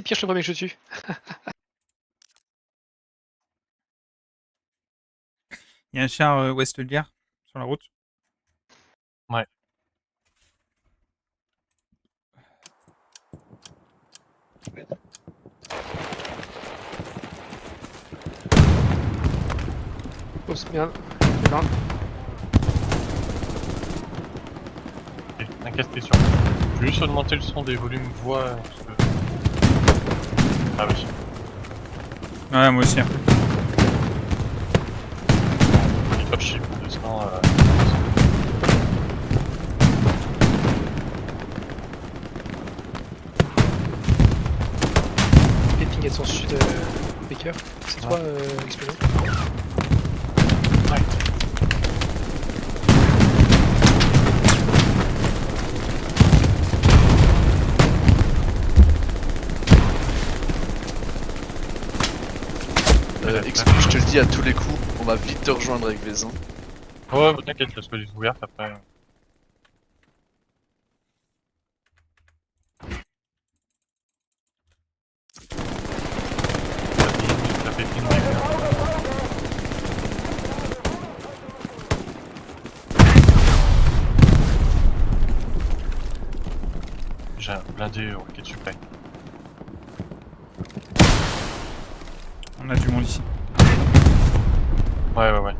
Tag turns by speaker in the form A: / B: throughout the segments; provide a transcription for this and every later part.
A: c'est pire, je suis le premier que je tue.
B: Il y a un char ouest de Lière sur la route.
C: Ouais.
A: Oh, c'est bien. Bien.
C: Ok, t'inquiète, t'es sûr. Je vais juste augmenter le son des volumes voix. Parce que... Ah oui.
B: Ouais, moi aussi. Hein.
C: Il est top ship, sinon.
A: Les ping elles sont sud Baker. C'est toi l'explosion.
C: Ouais.
D: Exclu, je te le dis à tous les coups, on va vite te rejoindre avec Vézin.
C: Ouais, t'inquiète, parce que les ouvertes après. Ça fait ping Baker. J'ai un blindé au rocket supply.
B: On a du monde ici.
C: Ouais, ouais, ouais.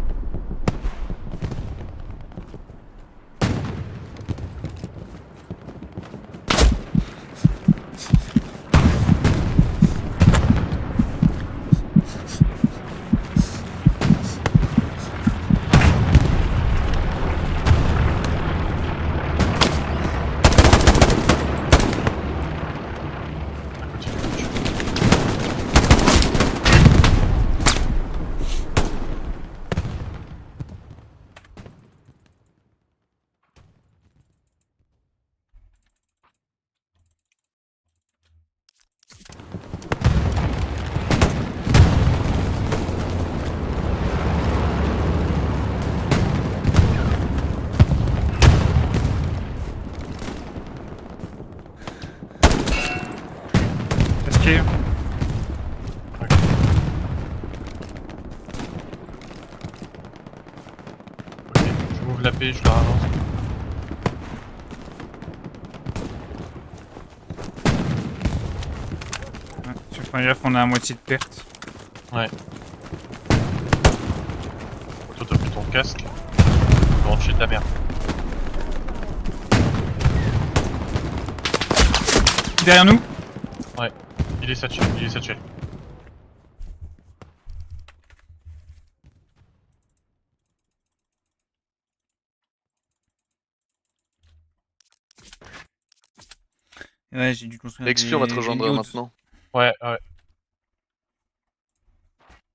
B: Casqué.
C: Ok, je m'ouvre la paix, je la avance.
B: Ouais, tu fais gaffe, on a à moitié de perte.
C: Ouais. Toi t'as pris ton casque. Bon, je suis de la merde.
B: Derrière nous.
C: Ouais. Il est satchel, il est satchel.
B: Ouais, j'ai dû construire
D: Exclu, on va te rejoindre
B: yachts.
D: maintenant.
C: Ouais, ouais.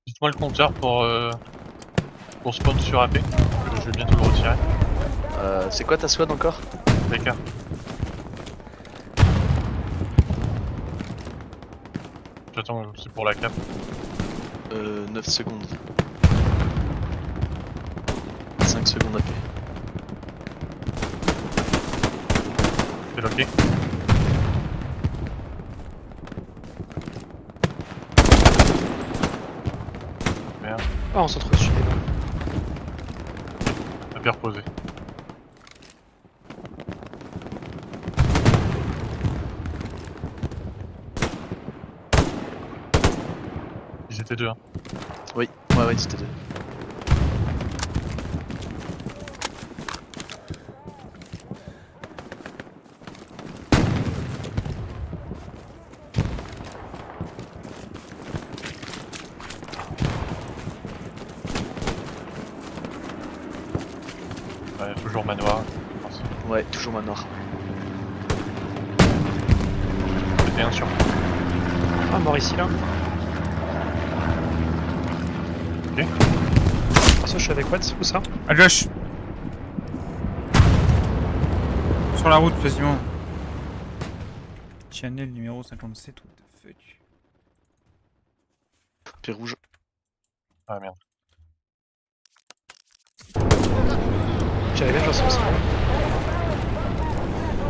C: Dites-moi le compteur pour spawn sur AP. Je vais bientôt le retirer.
D: C'est quoi ta squad encore?
C: Baker. J'attends, c'est pour la cap.
D: 9 secondes. 5 secondes AP.
C: C'est loqué. Merde,
A: Ah, on s'entretue.
C: AP reposé. Ils étaient deux, hein.
D: Oui, ouais, c'était deux.
C: Ouais, toujours manoir.
D: Ouais, toujours manoir.
C: C'était un sur.
A: Ah, mort ici là.
C: Ok.
A: Ah, ça, je suis avec Watts, où ça?
B: À gauche. Sur la route, quasiment. Channel numéro 57, what the fuck.
D: Pied rouge.
C: Ah merde.
A: J'avais bien, j'en sais aussi.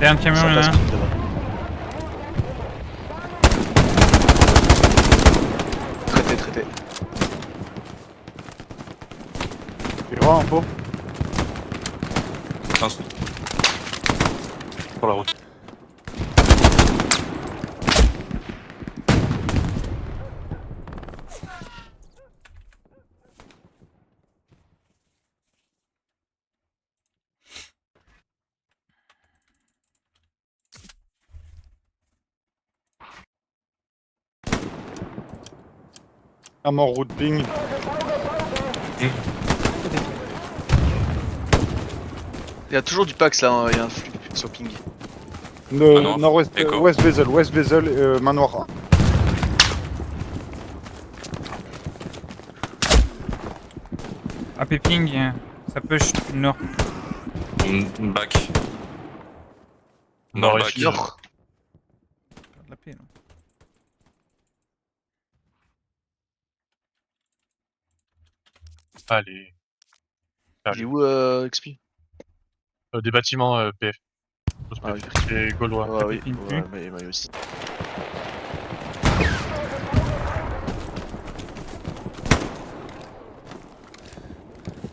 B: Derrière un camion,
D: Ça
B: il y en a
D: passe
B: un.
D: tout là-bas.
E: Grand info.
F: Mince. Sur la route.
E: Un mort route ping.
D: Il y a toujours du Pax là, hein, il y a un flux sur ping.
F: Manoir.
E: Nord-ouest,
F: Echo.
E: West Bezel, manoir.
B: Ah, Péping, ça push du nord.
F: Back. Nord,
C: Nord et
F: back.
C: sud.
D: Nord.
B: Perdre la paix, là.
C: Allez.
D: Il est où XP?
C: Des bâtiments PF.
D: Ah oui.
C: C'est gaulois.
D: Ah oui,
B: ping
D: ouais, mais aussi.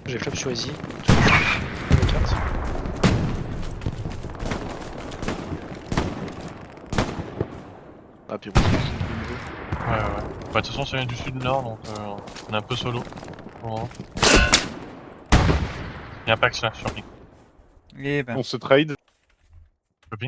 A: J'ai flop sur Easy. La carte.
D: Ah puis bon.
C: Ouais. Bah, de toute façon, ça vient du sud-nord, donc on est un peu solo. Pour le moment. Il y a un Pax là, sur ping.
B: Eh ben,
E: On se trade.
C: Copie.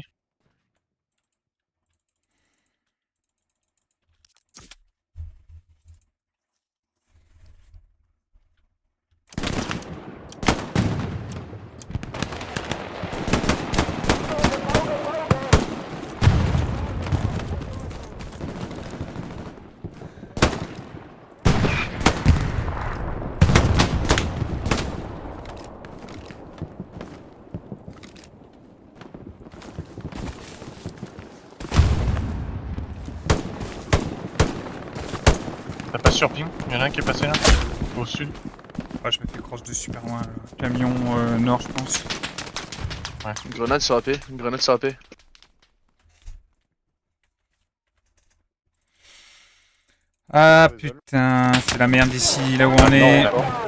C: Ça passe sur ping. Il y en a un qui est passé là. Au sud.
B: ah, je me fais cross de super loin. Là. Camion nord, je pense.
D: Une grenade sur AP, une grenade sur AP.
B: Ah
E: Désolé.
B: putain, c'est la merde ici, là où on est.
E: Non, encore.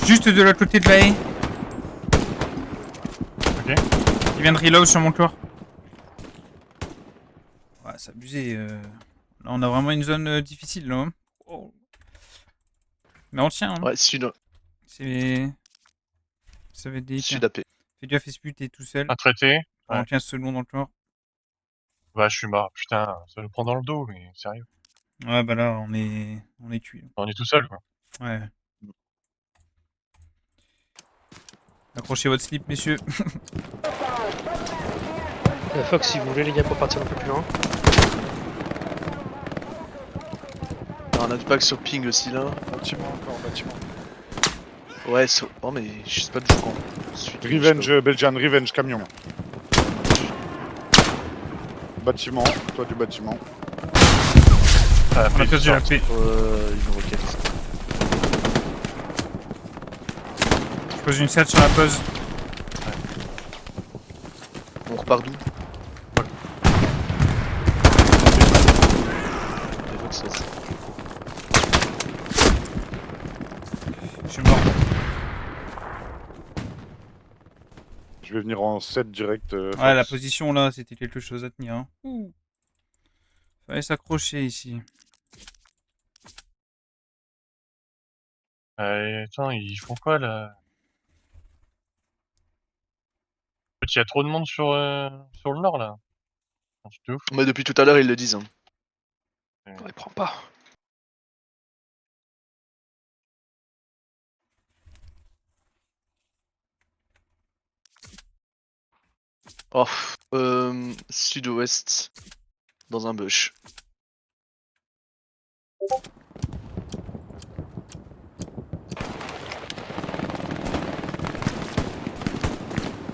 B: Juste de l'autre côté de la haie.
C: Ok.
B: Il vient de reload sur mon tour. Ouais, c'est abusé. Là, on a vraiment une zone difficile, là. Hein. Oh. Mais on tient. Hein.
D: Ouais, sud,
B: C'est... Ça va être délicat.
D: sud AP.
B: Fais gaffe, SPU, t'es tout seul.
C: Un traité.
B: Pendant
C: Ouais.
B: 15 secondes encore.
C: Bah, je suis mort. Putain, ça nous prend dans le dos, mais sérieux.
B: Ouais, bah là, on est cuit.
C: On est tout seul, quoi.
B: Ouais. Accrochez votre slip, messieurs.
A: Fox, si vous voulez, les gars, pour partir un peu plus loin.
D: Ah, on a du Pax sur ping aussi là.
E: Bâtiment encore, bâtiment.
D: Ouais, oh mais je sais pas d'où je prends.
E: Revenge, Belgian, Revenge, camion. Bâtiment, toi du bâtiment.
C: Ça a
B: On a
C: fait
B: perdu la paix.
D: Une roquette.
B: Je pose une 7 sur la pause.
D: On repart d'où? Les Vox, vas-y.
B: Je suis mort.
E: Je vais venir en 7 direct.
B: Ouais, la
E: Fox.
B: position là, c'était quelque chose à tenir. Hein. Fallait s'accrocher ici.
C: Attends, ils font quoi là? Il y a trop de monde sur le nord là. Un truc de ouf.
D: Mais depuis tout à l'heure ils le disent. Hein.
A: Ouais, prends pas.
D: Oh, sud-ouest, dans un bush.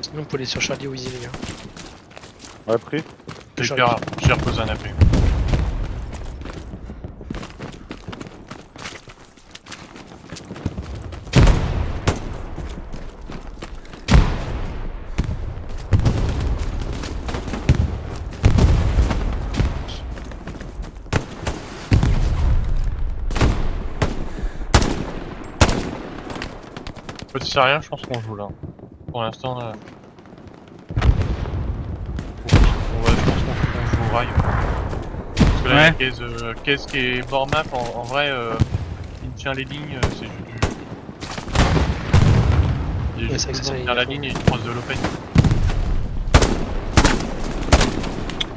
A: Sinon, on peut aller sur Charlie ou Easy, les gars.
E: Ouais, pris.
C: J'ai reposé un AP. Petit c'est rien, je pense qu'on joue là. Pour l'instant là. Ouais, je pense qu'on joue rail. Parce que là,
B: Ouais.
C: la caisse qui est bord map, en vrai, il tient les lignes, c'est juste du. Il est
A: Ouais,
C: juste
A: c'est vrai que ça,
C: besoin de
A: il
C: tenir la
A: faut-
C: ligne et il croise de l'open.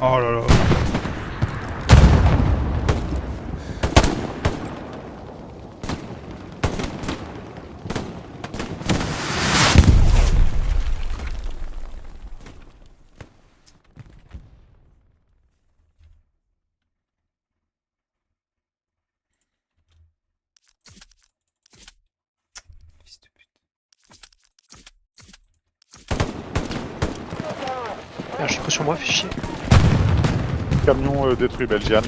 B: Oh là là. Fils de pute.
A: Ah, je suis pas sur moi, fais chier.
E: Camion détruit Belgian.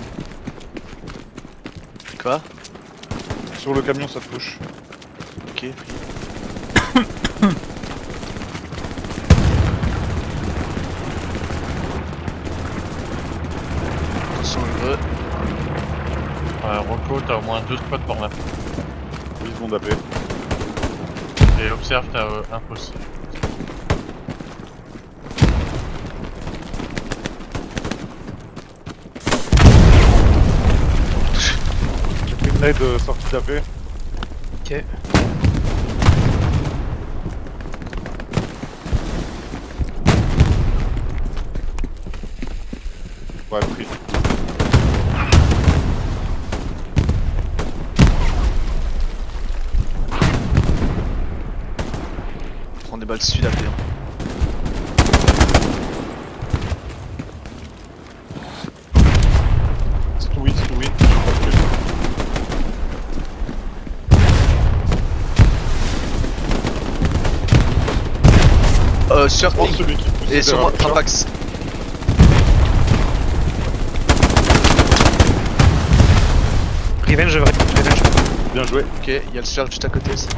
D: Quoi?
E: Sur le camion, ça te touche.
D: Ok. Attention, heureux.
C: Rocco, t'as au moins 2 squads bord map.
E: 10 secondes AP.
C: Et observe, t'as impossible.
E: J'ai pris une nade sortie d'AP.
A: Ok.
E: Ouais, pris.
D: Prends des balles dessus d'AP. Hein.
E: C'est tout win, c'est tout win.
D: Sur
E: Oh, celui qui pousse
D: et
E: les
D: sur moi,
E: terrains.
D: Trapax.
A: Revenge, revenge.
E: Bien joué.
D: Ok, il y a le charge juste à côté aussi.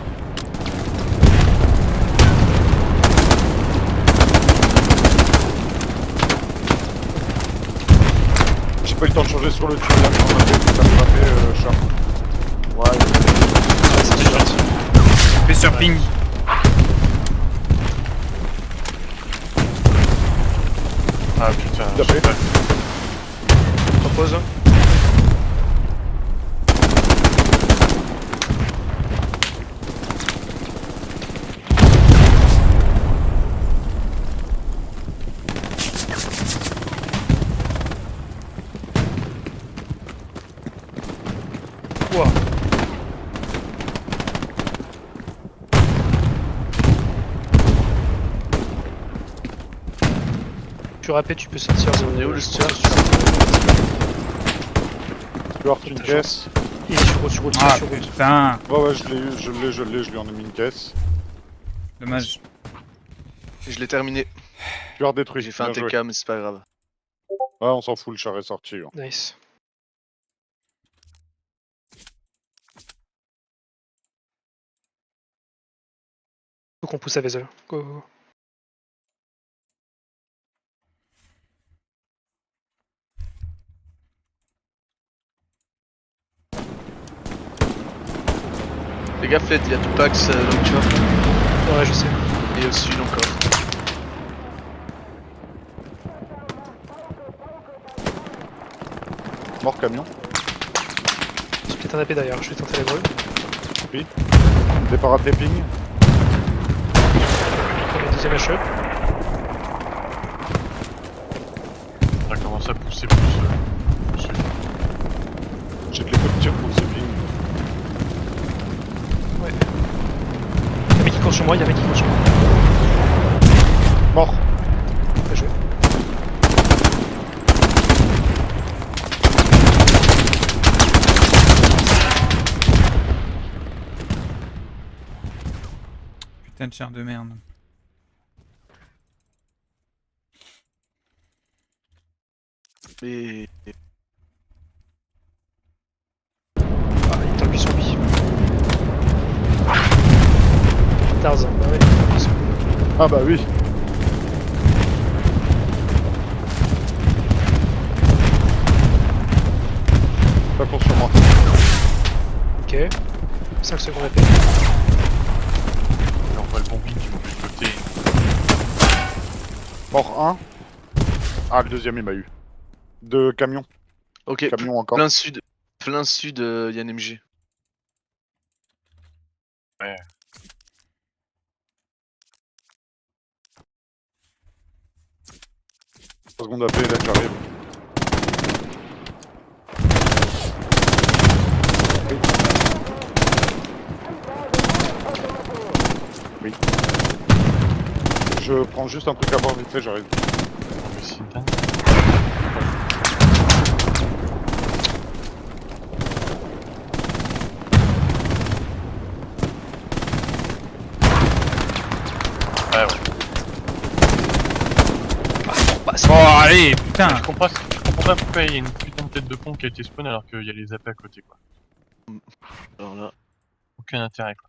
E: J'ai pas eu le temps de changer sur le tube là, mais on a fait, ça me frappé Charles.
D: Ouais, c'était gentil.
B: Fais sur ping.
C: Ah putain,
E: Tout à fait.
C: super.
A: Propose. Ouah. Tu rappelles, tu peux sortir de.
D: On est où le Stuart?
E: Stuart, une caisse.
A: Il est sur route, sur route,
B: Ah
A: sur route.
B: putain.
E: Ouais, ouais, je l'ai eu, je lui en ai mis une caisse.
B: Dommage.
D: Je l'ai terminé.
E: Stuart détruit.
D: J'ai fait un
E: Bien joué.
D: TK, mais c'est pas grave.
E: Ouais, on s'en fout, le char est sorti. Hein.
A: Nice. Faut qu'on pousse à Vezel. Go, go, go.
D: Fais gaffe, Led, il y a tout axe donc tu vois.
A: Ouais, je sais.
D: Et au sud encore.
E: Mort camion.
A: J'ai peut-être un AP d'ailleurs, je vais tenter la brûle.
E: Départ à tapping.
A: Premier, deuxième HE.
C: Ça commence à pousser plus. Au sud.
E: J'ai que les coups de tir pour le ping.
A: Ouais. Y'a un mec qui court sur moi, y'a un mec qui court sur moi.
E: Mort.
A: Bien joué.
B: Putain de chair de merde.
D: Et...
A: Ah, il est en sur lui. Tarzan, bah ouais.
E: Ah bah oui. Pas pour sur moi.
A: Ok. 5 secondes épée.
C: On voit le bombing du mauvais côté.
E: Mort 1. Ah, le deuxième, il m'a eu. Deux camions.
D: Ok,
E: Camion encore.
D: plein sud. Plein sud, Yann MG.
C: Ouais.
E: Trois secondes AP, là j'arrive. Oui. Je prends juste un truc à boire vite fait, j'arrive.
C: On va essayer de dingue. Ah ouais.
A: Bah, c'est
B: Oh, allez, putain.
C: Je comprends pas pourquoi il y a une putain de tête de pont qui a été spawn alors qu'il y a les AP à côté quoi.
D: Alors là.
C: Aucun intérêt quoi.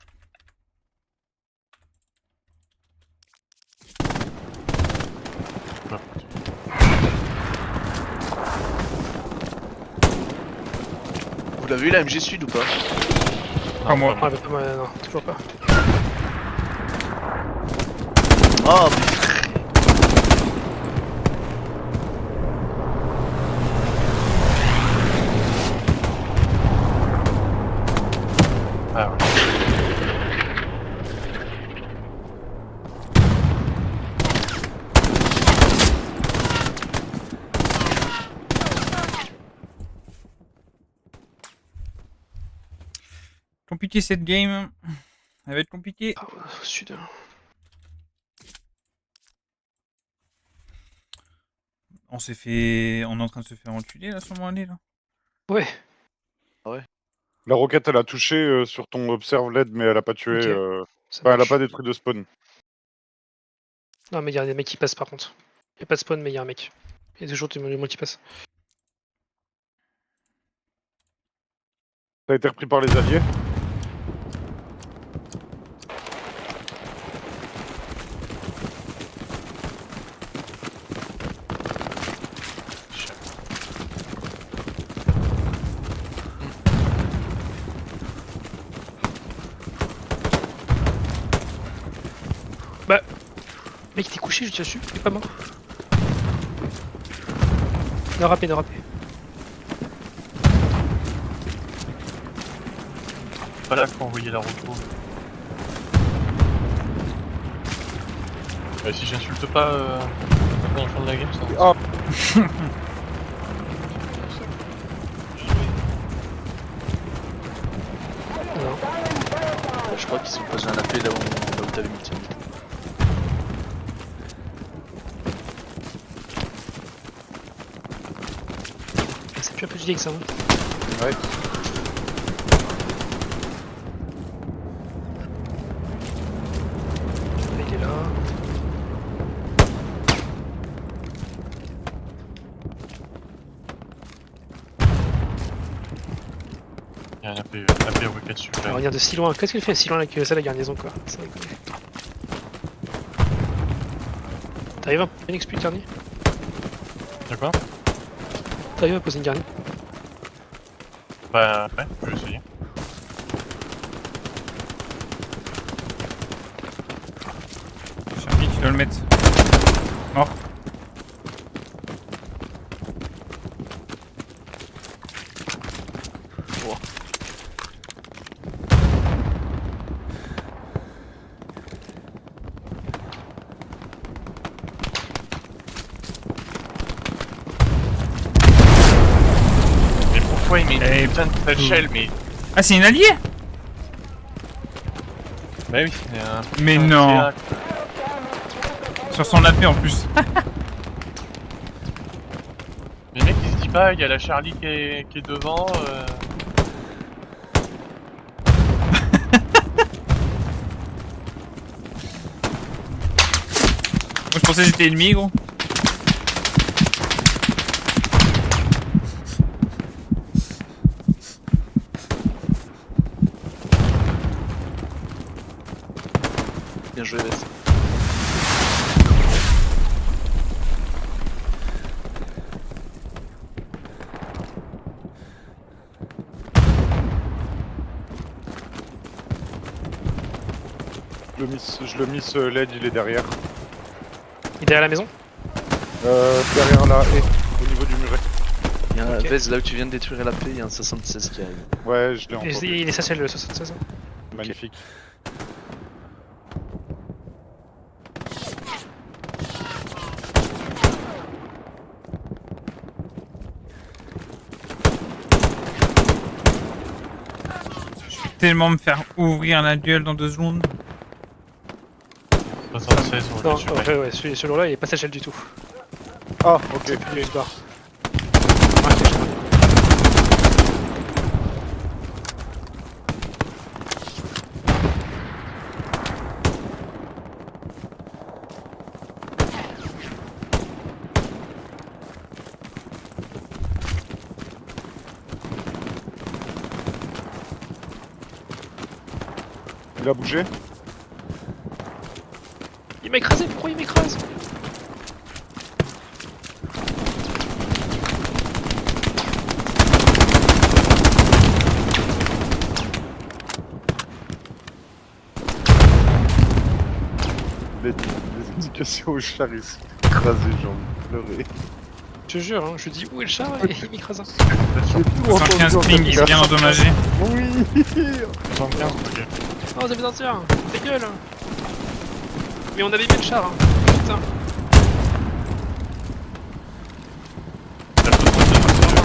C: Pas foutu.
D: Vous l'avez eu la MG Sud ou pas?
B: Pas moi.
A: Ah, bah, pas moi, non, toujours pas.
D: Oh
C: Ah ouais.
B: Compliqué cette game. Ça va être compliqué.
A: Ah, sud.
B: On s'est fait... On est en train de se faire enculer là sur mon année là.
A: Ouais.
E: La roquette elle a touché sur ton observe LED mais elle a pas tué.
A: Ok. Ça
E: Enfin, elle a
A: marche.
E: pas détruit de spawn.
A: Non, mais il y a des mecs qui passent par contre. Il n'y a pas de spawn, mais il y a un mec. Il y a toujours du monde qui passe.
E: Ça a été repris par les alliés.
A: Mec, t'es couché, je tire dessus, il est pas mort. Ne rappez, ne rappez.
C: Pas là pour envoyer la roco. Si j'insulte pas à la fin de la game, ça.
E: Ah.
A: Non.
D: Je crois qu'ils ont posé un AP là où t'avais mis le tien.
A: C'est plus un peu giga que ça. Hein.
E: Ouais.
A: Il est là.
C: Il y a un AP rocket sur
A: Alors, regarde de si loin. Qu'est-ce qu'elle fait si loin avec ça, la garnison quoi? Ça va déconner. T'arrives à poser une explique dernier?
C: D'accord.
A: T'arrives à poser une garnie?
C: Bah ouais, je vais essayer.
B: Charlie, tu dois le mettre. Mort.
C: Mais pourquoi il met
B: Eh,
C: une putain de
B: putain.
C: shell mais...
B: Ah, c'est une alliée?
C: Bah oui, il y a un...
B: Mais
C: un
B: non.
C: CA,
B: Sur son AP en plus.
C: Le mec il se dit pas, il y a la Charlie qui est devant.
B: Moi je pensais que c'était ennemi gros.
D: Bien joué, Vez.
E: Je le miss LED, il est derrière.
A: Il est derrière la maison.
E: Derrière la haie, au niveau du muret.
D: Il y a un
A: Ok.
D: Vez, là où tu viens de détruire la paix, il y a un 76 qui arrive.
E: Ouais, je l'ai entendu.
A: Il est satchel le 76.
E: Magnifique.
B: Tellement me faire ouvrir la duel dans 2 secondes.
C: 76, on
A: Non,
C: est sur
A: ouais, celui-là il est pas satchel du tout.
E: Ah, ok.
A: Il est barre.
E: Il a bougé.
A: Il m'a écrasé, pourquoi il m'écrase?
E: Les indications au char ici. Écrasé, j'ai envie de pleurer.
A: Je te jure, hein, je lui dis où est le char et il m'écrase.
B: 75 ping, il est bien endommagé.
E: Oui.
C: 75, ok.
A: Oh, ça fait sortir, ta gueule. Mais on avait mis le char, hein. Putain.
C: T'as le 76,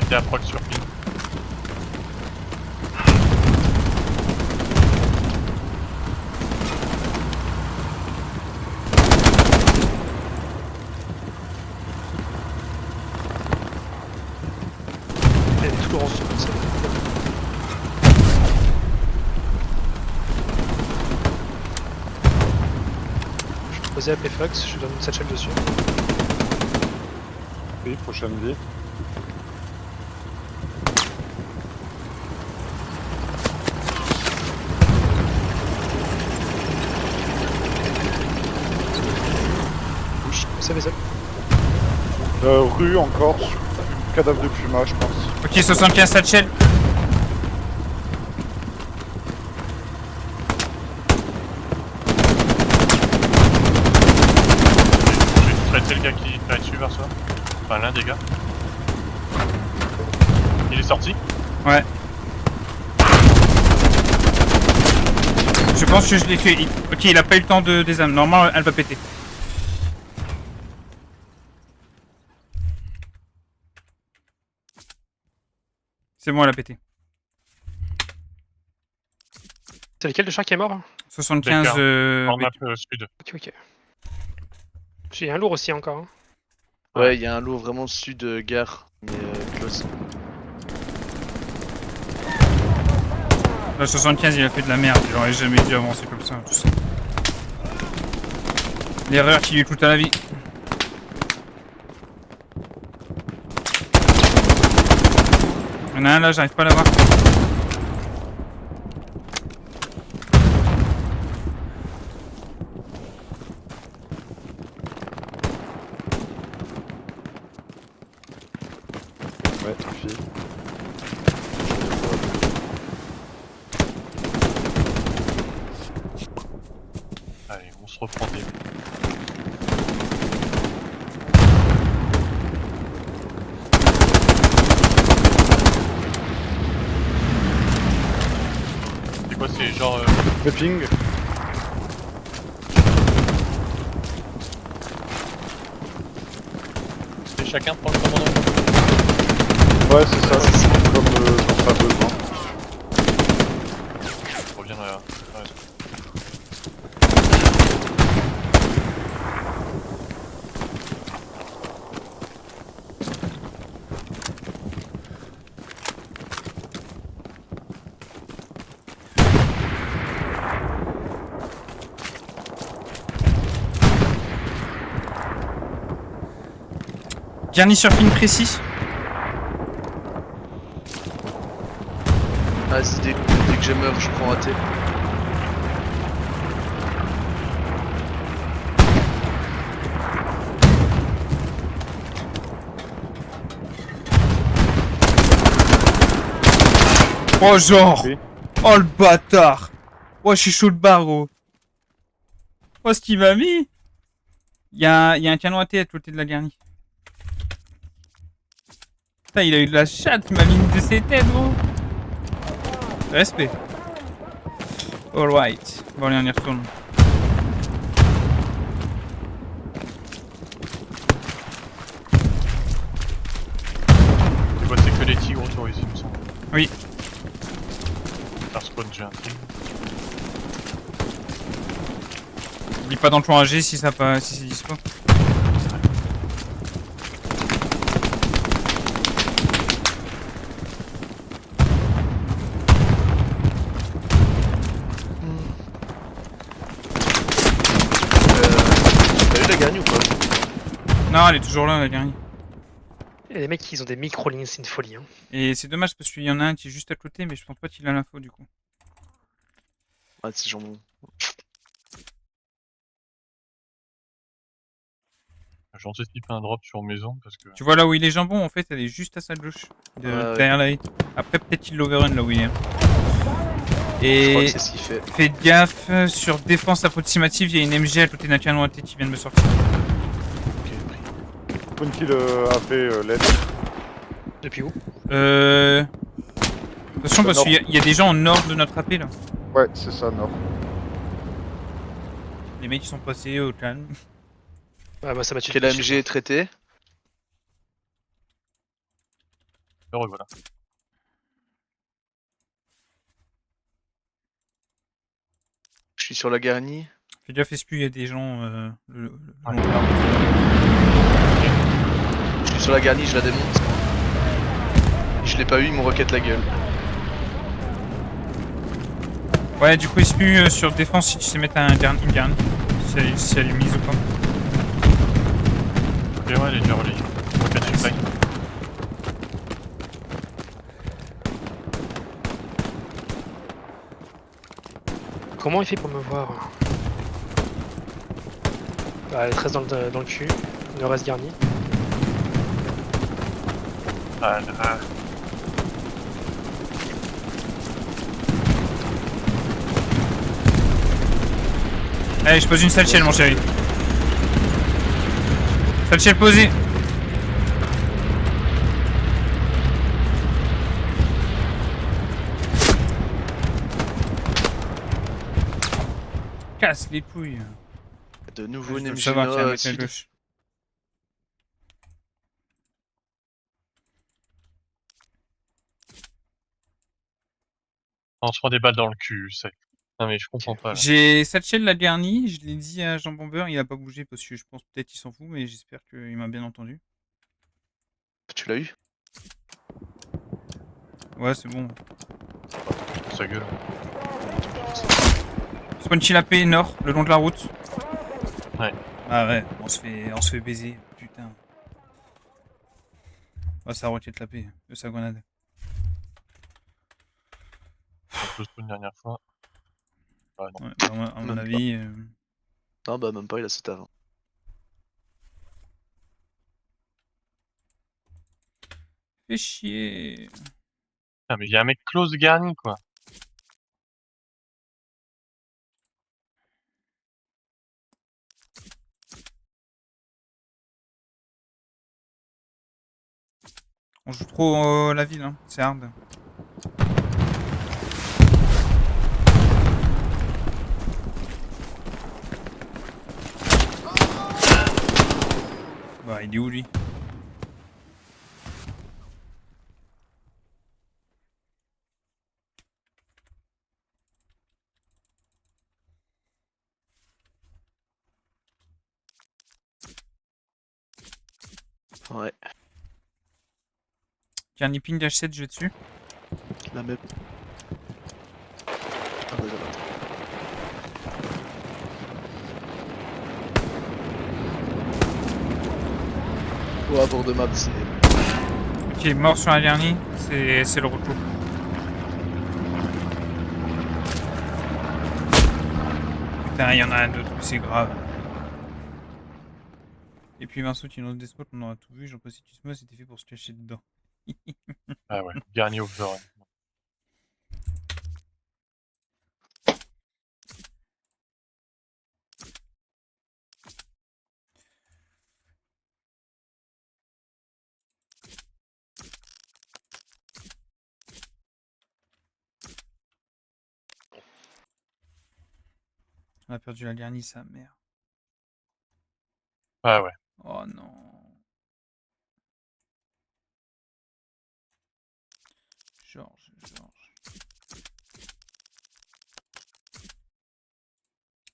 C: c'était à proc sur ping.
A: Elle est tout orange comme ça. Je vais poser à Pfox, je lui donne une satchel dessus.
E: Oui, prochaine vie.
A: Bouge, ça fait ça.
E: Rue encore. Cadavre de Puma, je pense.
B: Ok, 75 satchel.
C: J'ai traité le gars qui t'a dessus vers soi. Enfin, l'un des gars. Il est sorti.
B: Ouais. Je pense que je l'ai tué. Ok, il a pas eu le temps de désarmer. Normalement, elle va péter. C'est bon, elle a pété.
A: C'est lequel le char qui est mort?
B: 75.
C: D'accord. En map sud.
A: Ok, ok. J'ai un lourd aussi encore. Hein.
D: Ouais, il y a un lourd vraiment sud gare, mais close.
B: Là, 75, il a fait de la merde. J'aurais jamais dû avancer comme ça, tout ça. L'erreur qui lui coûte à la vie. Il y en a un là, j'arrive pas à l'avoir.
E: Ouais, fille.
C: Allez, on se reprend des. C'est quoi, c'est genre.
E: Le ping.
C: C'est chacun prend le commandant.
E: Ouais, c'est ça, c'est comme quand t'as besoin.
C: Je reviens là. Ouais.
B: Garni sur ping précis.
D: Vas-y, dès que je meurs, je prends raté.
B: Oh, genre!
E: Oui.
B: Oh, le bâtard! Oh, je suis chaud de barre, gros! Oh, ce qu'il m'a mis! Il y a un canon à tête à côté de la garnie. Putain, il a eu de la chatte, il m'a mis une de ses têtes, gros! Respect. Alright. Bon, allez, on y retourne.
C: Tu vois, c'est que les tigres autour ici, il me semble.
B: Oui.
C: Par spawn, j'ai un tigre.
B: Oublie pas d'encourager si ça pas, si c'est dispo.
D: T'as eu la garnie ou pas?
B: Non, elle est toujours là, la garnie.
A: Et les mecs, ils ont des micro-lignes, c'est une folie. Hein.
B: Et c'est dommage parce qu'il y en a un qui est juste à côté, mais je pense pas qu'il a l'info du coup.
D: Ah, c'est jambon.
C: J'anticipe un drop sur maison parce que.
B: Tu vois là où il est jambon, en fait, elle est juste à sa gauche.
D: Ouais.
B: Derrière la haie. Après, peut-être qu'il l'overrun là où il est.
D: Je crois que
B: Et
D: c'est ce qu'il fait.
B: faites gaffe, sur défense approximative, il y a une MG à côté d'un canon à tête qui vient de me sortir.
E: Spawn kill a fait l'aide.
A: Depuis où?
B: Attention parce
E: Nord.
B: qu'il y a des gens au nord de notre AP là.
E: Ouais, c'est ça, nord.
B: Les mecs ils sont passés au calme.
A: Ah bah ça m'a tué.
D: Quel AMG est traité?
C: Heureux, voilà.
D: Je suis sur la garnie.
B: Fais gaffe, Espu, il y a des gens le
C: Ouais.
B: long de l'arbre.
D: Je suis sur la garnie, je la démonte. Je l'ai pas eu, ils m'ont rocket la gueule.
B: Ouais, du coup, Espu, sur défense, si tu sais mettre une garnie, si elle est mise ou pas.
C: Ok, ouais, elle est déjà relayée. Rocket supply.
A: Comment il fait pour me voir? Ah, elle est 13 dans le cul. Il ne reste garni.
C: Ah,
B: Allez, je pose une satchel, mon chéri. Satchel posée. Casse les couilles.
D: De nouveau
B: Je
D: une
B: dois le
D: MG
B: savoir qu'il y a un
D: Nord
B: mec à
D: sud.
B: gauche.
C: on se prend des balles dans le cul, c'est. Non mais je comprends pas là.
B: J'ai Satchel la garnie, je l'ai dit à Jean Bomber, il a pas bougé parce que je pense peut-être qu'il s'en fout, mais j'espère qu'il m'a bien entendu.
D: Tu l'as eu?
B: Ouais, c'est bon.
C: Sa gueule.
B: Spawn chill AP nord, le long de la route.
C: Ouais.
B: Ah ouais, on se fait baiser, putain. Ah, ça roquette la paix, sa grenade.
C: On peut spawn une dernière fois. Ah non.
B: Ouais, bah, à mon
D: Même
B: avis.
D: Non, bah même pas, il a sauté avant.
B: Fais chier.
C: Ah mais il y a un mec close garni quoi.
B: On joue trop la ville, hein. C'est hard. Bah, il est où lui?
D: Ouais,
B: Garni ping H7, je vais dessus.
D: la même. Ah bah j'arrête. Ouais, bord de map, c'est...
B: Ok, mort sur un Garni, c'est le retour. Putain, il y en a un d'autre, c'est grave. Et puis Vincent, tu lances des spots, on aura tout vu. J'en précise, tu se c'était fait pour se cacher dedans.
C: Ah ouais, dernier overrun.
B: On a perdu la dernière, sa mère.
C: Ah ouais.
B: Oh non. Georges.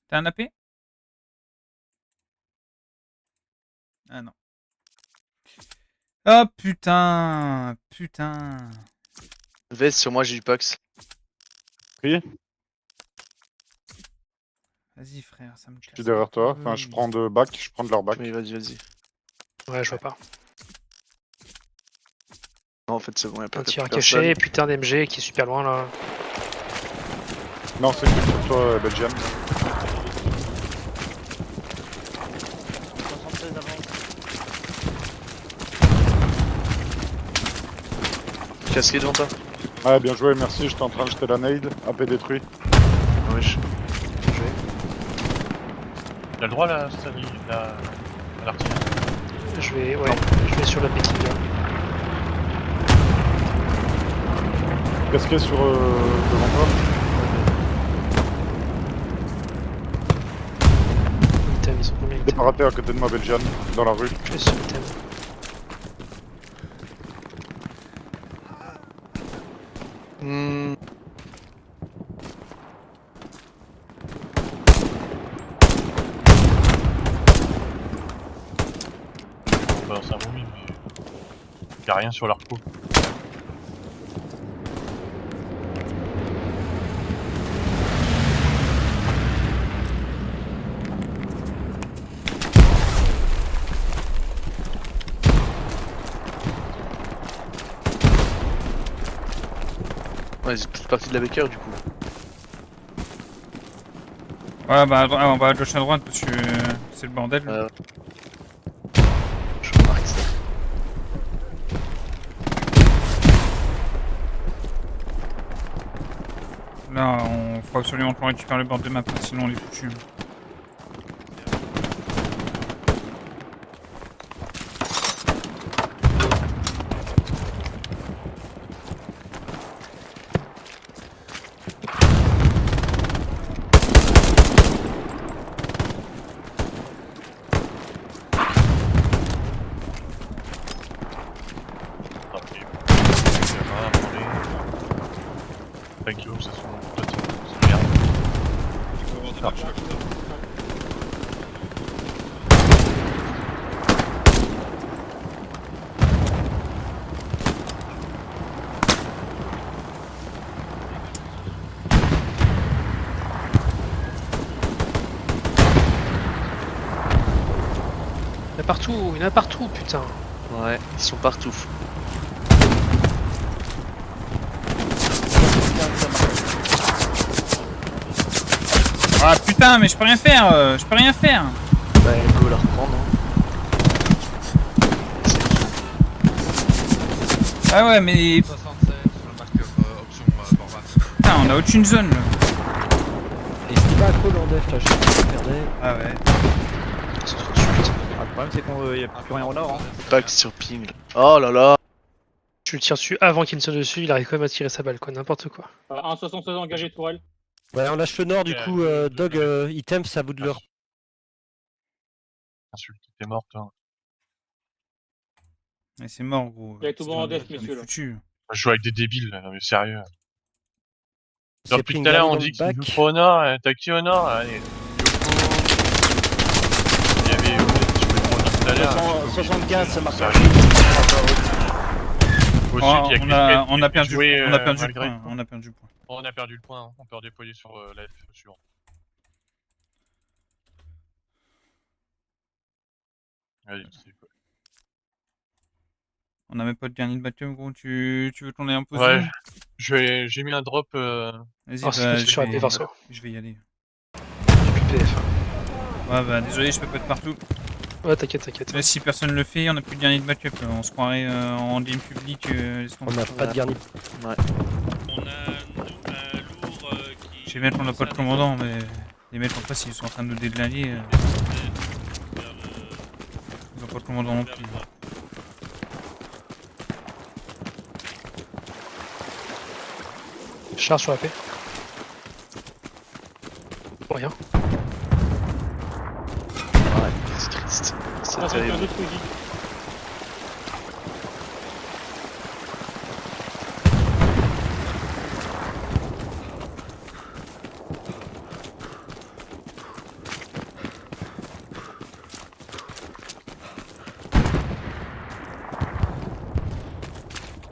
B: T'as un AP? Ah non. Oh putain.
D: Vest sur moi, j'ai du Pax.
E: Oui,
B: Vas-y frère, ça me
E: je
B: casse.
E: suis derrière toi.
B: les
E: Enfin, je
B: couilles.
E: prends de bac, je prends de leur bac.
D: Oui, vas-y.
A: Ouais, je vois pas.
D: Non, en fait, c'est bon, y'a pas
A: Un
D: de
A: tir caché, et putain d'MG qui est super loin là.
E: Non, c'est que sur toi, Belgium.
G: 73 avant.
D: Casqué devant toi.
E: Ouais, bien joué, merci. J'étais en train de jeter la nade. AP détruit.
D: Ah oui,
C: Il a le droit là, à l'artillerie.
A: Je vais sur le pékin là.
E: Casqué sur devant toi.
A: Item, ils sont combien
E: T'es
A: item?
E: pas raté à côté de moi, Belgium, dans la rue.
A: Je vais sur item.
D: Hmm.
C: On balance un movie, mais y'a rien sur l'arco.
D: Ouais, c'est plus partie de la Becker du coup.
B: Ouais, bah on va à gauche à droite parce que c'est le bordel.
D: Je remarque ça.
B: Là, faut absolument qu'on récupère le bord de map, sinon on est foutu.
C: Ok. Thank you, c'est son platine. C'est merde.
A: Il y en a partout, putain.
D: Ouais, ils sont partout.
B: Ah putain, mais je peux rien faire,
D: Bah, il peut la reprendre.
B: Ah ouais, mais
H: 67 sur le marqueur option Borvan.
B: putain, on a aucune zone là.
G: Et c'était pas cool en def là, je perdais.
B: Ah ouais.
A: Ils sont trop dessus, putain.
G: Ah, le problème c'est qu'on y a plus rien au nord. Hein.
D: Pax sur ping. Oh là là.
A: Je le tire dessus avant qu'il ne soit dessus, il arrive quand même à tirer sa balle, quoi, n'importe quoi.
I: 1,76 engagé tourelle.
G: Ouais, on lâche le nord du coup, Dog, item, ça vous de l'heure.
C: Insulte, t'es mort toi.
B: Mais c'est mort gros.
I: Il y a tout bon en def,
B: On est
I: messieurs là.
B: foutu.
C: Je joue avec des débiles, là, mais sérieux.
G: C'est
C: Depuis tout à l'heure, on dit qu'il joue trop au nord, t'as qui au nord? Allez, Yoko. Il y avait je jouais trop au nord tout à l'heure.
G: 75, ça marque.
B: On a perdu le point. On a perdu le point.
C: On a perdu le point, hein. On peut redéployer sur la F suivante. Allez, c'est quoi.
B: On a même pas de dernier de backup gros, tu veux qu'on ait un peu
C: Ouais, j'ai mis un drop.
B: Vas-y,
A: Oh, c'est
B: bah,
A: sur la P, Varso.
B: je vais y aller.
A: PF.
B: Ouais, bah désolé, je peux pas être partout.
A: Ouais, t'inquiète, t'inquiète.
B: Mais si personne le fait, on a plus de dernier de backup. On se croirait en DM public. laisse tomber.
G: On n'a pas de garni.
F: On a un lourd qui.
B: Je sais bien qu'on n'a pas de commandant, mais les mecs en face, ils sont en train de nous dédliner. Ils ont pas de commandant non plus.
A: Charge sur la paix. Rien.
D: Ouais, c'est triste. C'est
I: Ah, c'est un
D: terrible.
I: autre fusil.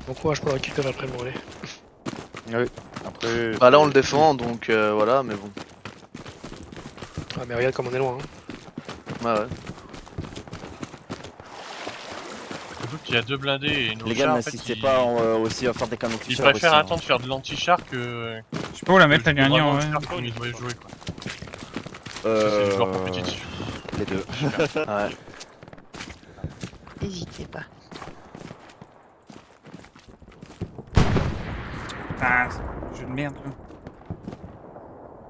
A: Bon courage pour le récupérer après mon relais.
E: Ouais. Après.
D: Bah là on le défend donc voilà, mais bon.
A: Ah mais regarde comme on est loin. Hein.
D: Ouais, ouais.
C: Surtout qu'il y a 2 blindés et une
J: Les gars,
C: char, en
J: n'assistez
C: fait,
J: pas aussi à faire des canons
C: ils
J: Fisher
C: préfèrent
J: aussi,
C: attendre de faire de l'anti-char que.
B: Je sais pas où la mettre la dernière,
C: vraiment
B: ouais.
C: le faire comme ils doivent jouer quoi.
J: hein.
C: Ça, c'est le joueur compétitif.
J: Les deux.
D: Ouais.
K: N'hésitez pas.
B: Ah, jeu de merde. Là.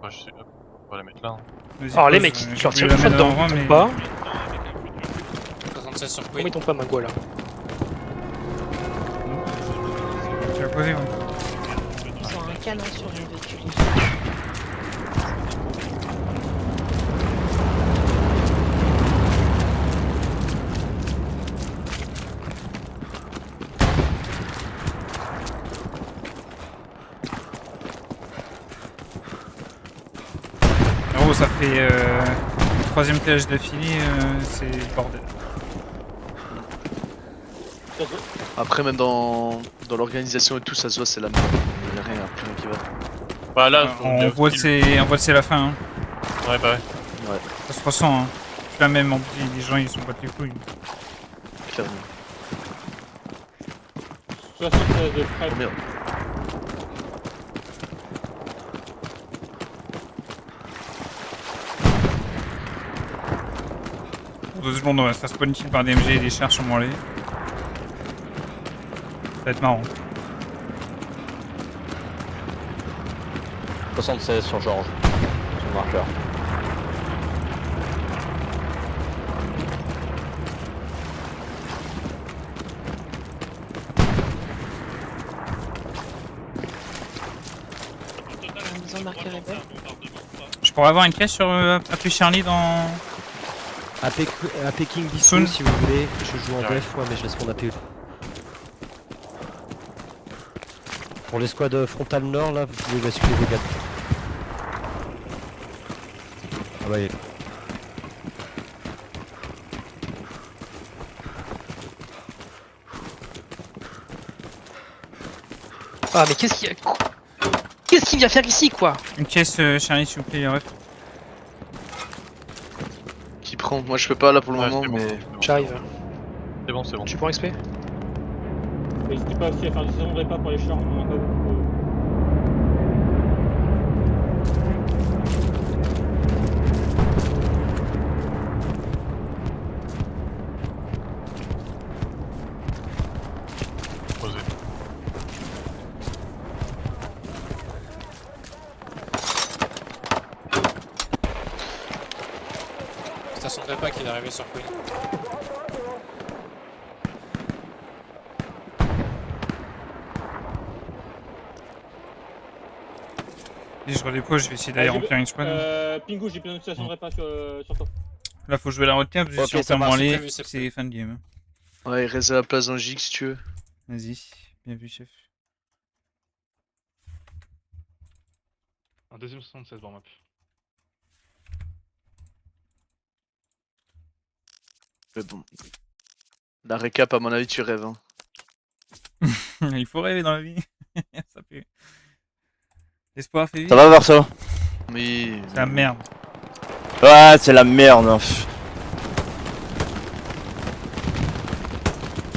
C: Ouais, je sais, hop, on va la mettre là. Hein.
B: Vas-y,
A: Alors les
B: pose,
A: mecs,
B: j'ai
A: tu leur
B: voulu
A: tires
B: la
A: une fois
B: mettre
A: dedans,
B: devant,
A: ils
B: mais-
A: tombent pas.
F: 76 sur
A: Comment
F: Queen.
A: ils tombent pas Magua là?
B: Tu vas poser, ouais.
K: Ils ont un canon sur le véhicule.
B: En gros, ça fait troisième TH d'affilée, c'est le bordel.
D: Après même dans l'organisation et tout ça se voit c'est la merde. Il y a rien, plus rien qui va.
C: Bah là,
B: On voit que c'est la fin. Hein.
C: Ouais, bah ouais.
B: Ça se ressent. Hein. Là même, en plus, les gens ils sont battent les couilles.
D: Clairement.
I: 76 de frais.
D: Oh merde.
B: Pour 2 secondes, on va se faire spawn kill par DMG et des chars sur mon relais. Ça va être marrant.
J: 76 sur Georges. Son marqueur.
K: Ils ont marqué rebelle.
B: Je pourrais avoir une caisse sur AP Charlie dans.
G: À Peking dispo
B: Soon.
G: si vous voulez. Je joue en
C: Ouais.
G: def, ouais, mais je laisse mon AP. Pour l'escouade frontale nord, là, vous pouvez basculer vos gars. Ah bah,
A: Ah mais qu'est-ce qu'il vient faire ici quoi?
B: Une caisse Charlie s'il vous plaît, ref.
D: Qui prend? Moi je peux pas là pour le
C: Ouais,
D: moment
C: c'est bon,
D: mais.
C: c'est bon.
A: J'arrive.
C: C'est bon, c'est bon.
A: Tu prends XP?
I: N'hésitez pas aussi à faire des saisons de repas pour les chars.
C: Posé.
F: Station de repas qui est arrivé sur Queen.
B: Et je redépose, je vais essayer d'aller remplir une squad.
I: Pingu, j'ai plein de stations de repas sur toi.
B: Là faut jouer la retenue parce que
J: Ok,
B: si on
J: ça
B: perd mon
J: marche,
B: relais,
F: prévu, c'est
B: c'est fin de game.
D: Ouais, il reste à la place dans le J si tu veux.
B: Vas-y, bien vu chef.
H: Un deuxième 76 dans map.
D: Mais bon. La récap à mon avis tu rêves hein.
B: Il faut rêver dans la vie. Ça fait. L'espoir fait vivre.
J: Ça va, Verso?
D: Oui.
B: C'est la merde.
J: Ouais, c'est la merde.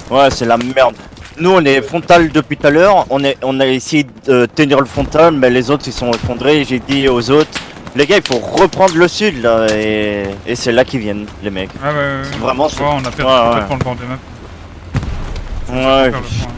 J: Ouais, c'est la merde. Nous, on est frontal depuis tout à l'heure. On a essayé de tenir le frontal, mais les autres ils sont effondrés. J'ai dit aux autres, Les gars, il faut reprendre le sud là, et c'est là qu'ils viennent, les mecs.
B: Ah ouais.
J: Vraiment,
B: Ouais, on a perdu
J: ouais.
B: complètement le bord de map.
J: Ouais.
B: Faire le point.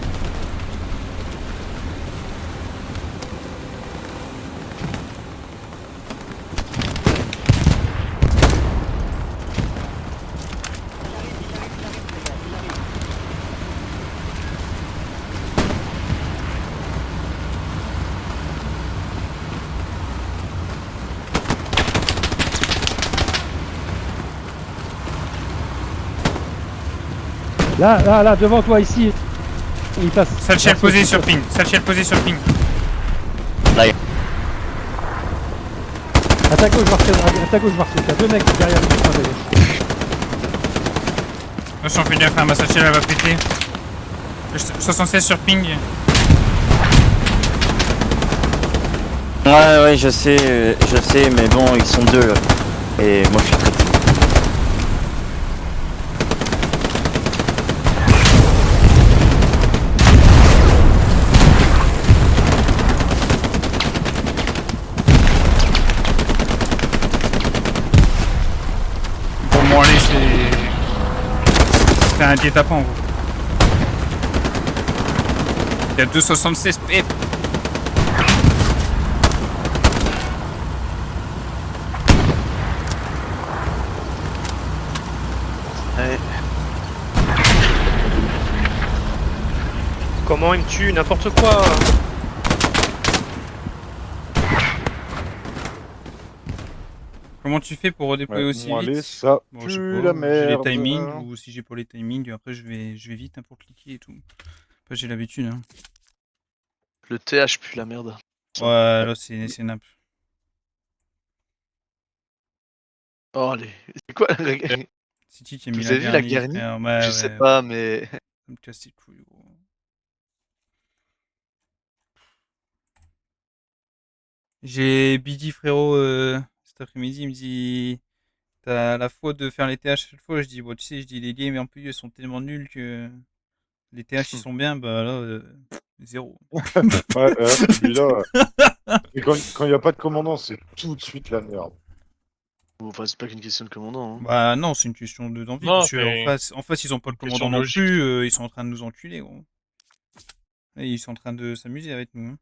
I: Là, devant toi, ici. Il passe.
B: Satchel posé sur ping. Satchel posé sur ping.
I: À ta gauche, Marcel. T'as 2 mecs derrière lui.
B: Attention, fais gaffe, ma satchel elle va péter. 76 sur ping.
J: Ouais, je sais, mais bon, ils sont deux là. Et moi je suis traité.
B: Bon, allez, c'est un guet-apens, gros. Il y a 2,76 pep.
D: Ouais.
A: Comment il me tue n'importe quoi.
B: Comment tu fais pour redéployer aussi
E: bon,
B: vite?
E: allez, ça
B: Bon, je sais
E: pue
B: pas,
E: la
B: j'ai
E: merde.
B: les timings, ou si j'ai pas les timings, après je vais vite hein, pour cliquer et tout. Après j'ai l'habitude. Hein.
D: Le TH pue la merde.
B: Ouais, là c'est nappe.
D: Oh, c'est quoi
B: City qui a mis
D: Vous
B: la
D: avez vu la
B: garnie,
D: garnie
B: frère. Ouais,
D: Je sais pas, mais...
B: Ça me casse les couilles, gros. J'ai Bidi frérot cet après-midi, il me dit t'as la faute de faire les TH chaque fois. Je dis bon tu sais, je dis les games en plus ils sont tellement nuls que les TH ils sont bien, bah là zéro.
E: Ouais, celui-là. Et quand il n'y a pas de commandant, c'est tout de suite la merde.
D: Enfin, c'est pas qu'une question de commandant. Hein.
B: Bah non, c'est une question d'envie,
C: Non,
B: parce qu'en face ils ont pas le
C: question
B: commandant non
C: logique.
B: plus, ils sont en train de nous enculer gros. Et ils sont en train de s'amuser avec nous. Hein.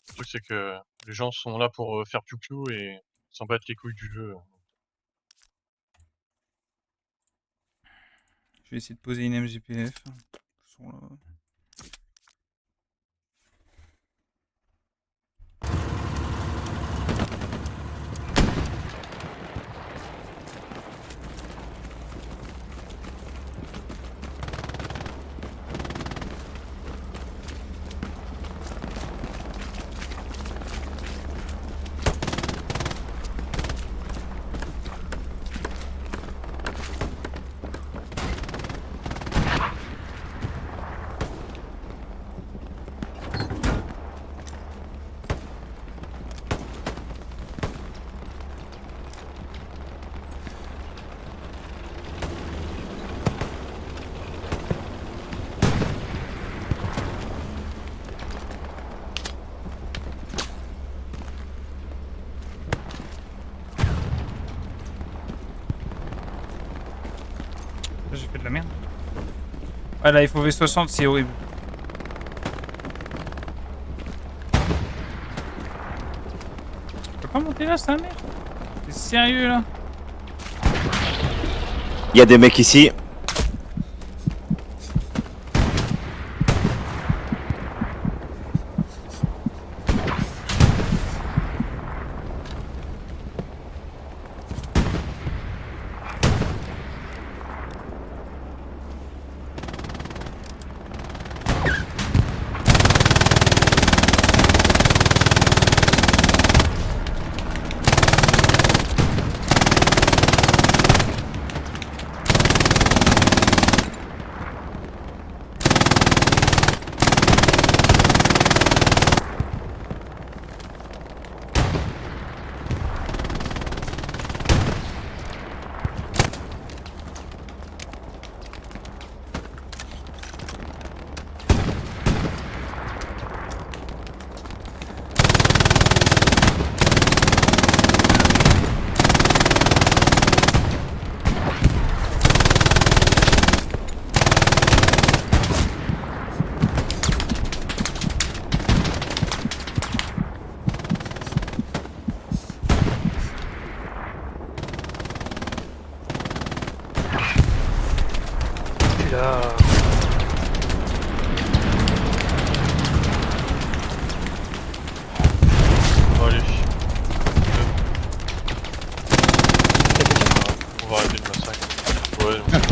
C: Le truc, c'est que les gens sont là pour faire piou-piou et s'en battent les couilles du jeu.
B: Je vais essayer de poser une MGPF. Ils sont là. J'ai fait de la merde. Ah là, il faut V60, c'est horrible. Je peux pas monter là, ça merde? T'es sérieux là?
J: Il y a des mecs ici.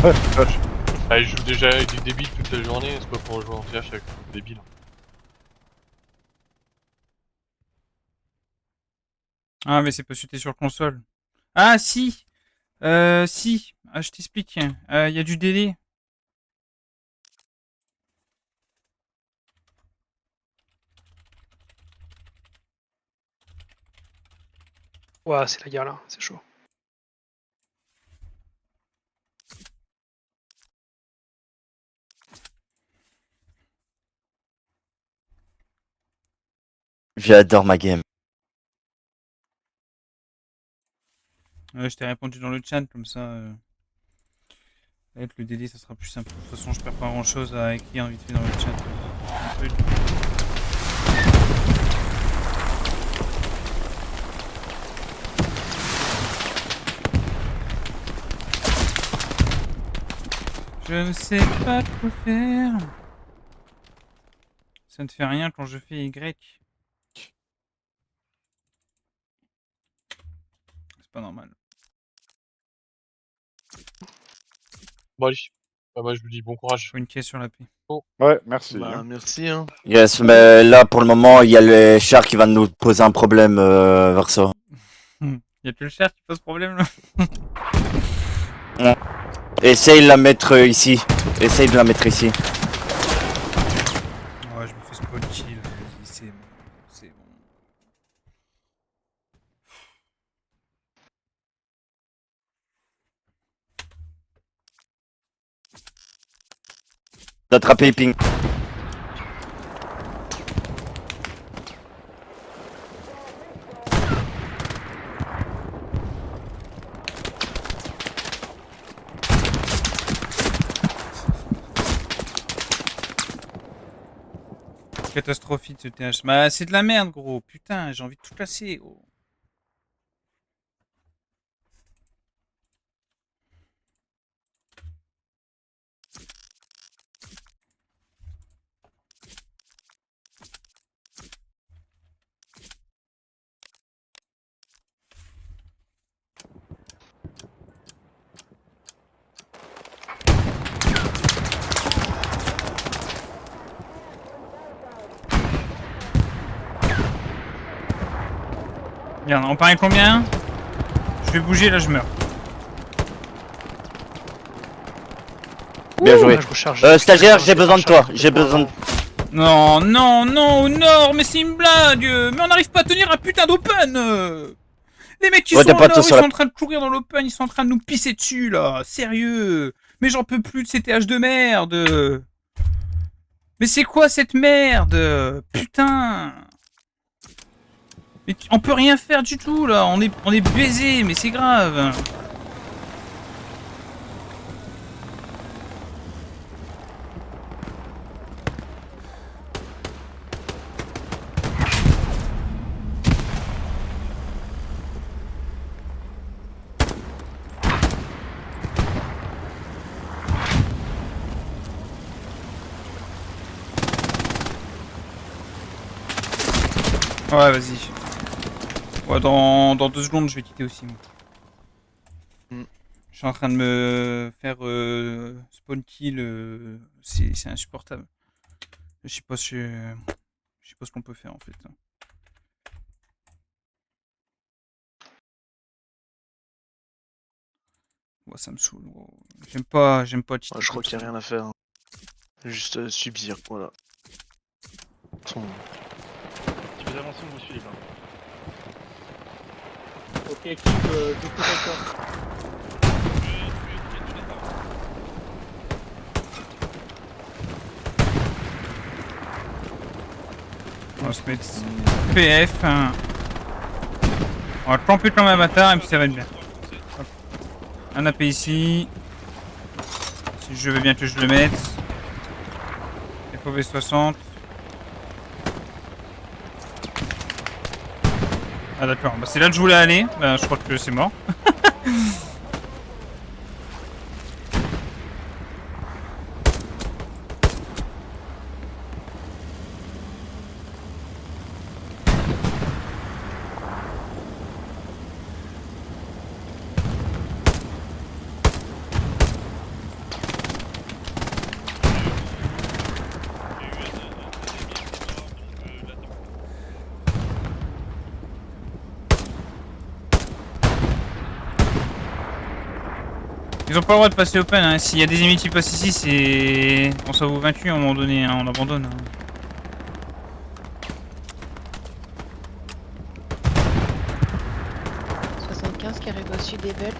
C: Ah, il joue déjà avec des débiles toute la journée, c'est pas pour jouer en TH avec des débiles.
B: Ah, mais c'est pas suité sur console. Ah, si. Si. Ah, je t'explique. Il y a du délai.
A: Ouah, c'est la guerre là, c'est chaud.
J: J'adore ma game.
B: Je t'ai répondu dans le chat, comme ça. Avec le délai, ça sera plus simple. De toute façon, je perds pas grand chose à écrire vite fait dans le chat. Un truc. Je ne sais pas quoi faire. Ça ne fait rien quand je fais Y. C'est pas normal.
C: Bon allez, bah, moi je vous dis bon courage.
B: Faut une caisse sur la paix.
E: Ouais, merci.
D: Bah,
E: hein.
D: merci. Hein.
J: Yes, mais là pour le moment, il y a le char qui va nous poser un problème vers ça.
B: Y'a que le cher qui pose problème là.
J: Essaye de la mettre ici. Essaye de la mettre ici.
B: Ouais, je me fais spawn kill. Vas-y, c'est bon. C'est bon.
J: D'attraper ping.
B: Catastrophique ce TH. Bah, c'est de la merde, gros. Putain, j'ai envie de tout casser, gros. Regarde, on paraît combien? Je vais bouger, là je meurs.
J: Bien joué.
A: Ah, je recharge.
J: Stagiaire, j'ai besoin de toi. J'ai besoin de...
B: Non, non, non, au nord, mais c'est une blague. Mais on n'arrive pas à tenir un putain d'open. Les mecs qui
J: Ouais,
B: sont
J: t'as
B: au
J: pas
B: nord,
J: tout
B: ils
J: sur
B: sont
J: la-
B: en train de courir dans l'open, ils sont en train de nous pisser dessus, là. Sérieux. Mais j'en peux plus de ces TH de merde. Mais c'est quoi cette merde? Putain. Mais on peut rien faire du tout, là. On est baisés, mais c'est grave. Ouais, vas-y. Ouais, dans 2 secondes, je vais quitter aussi. Moi.
D: Mm.
B: Je suis en train de me faire spawn kill. C'est insupportable. Je sais pas ce qu'on peut faire en fait. Ouais, ça me saoule. J'aime pas cheater.
D: Ouais, je crois qu'il n'y a rien à faire. Hein. Juste subir, voilà. Son...
I: Tu peux avancer, moi je suis libre. Ok, équipe, je suis d'accord.
B: On va se mettre PF. On va camper comme un bâtard et puis ça va être bien. Hop. Un AP ici. Si je veux bien que je le mette. FOV 60. Ah d'accord, bah, c'est là que je voulais aller. Bah, je crois que c'est mort. Ils ont pas le droit de passer open, hein. S'il y a des ennemis qui passent ici, c'est... On s'avoue vaincu à un moment donné, hein. On abandonne. Hein.
K: Qui arrive au sud des Bells.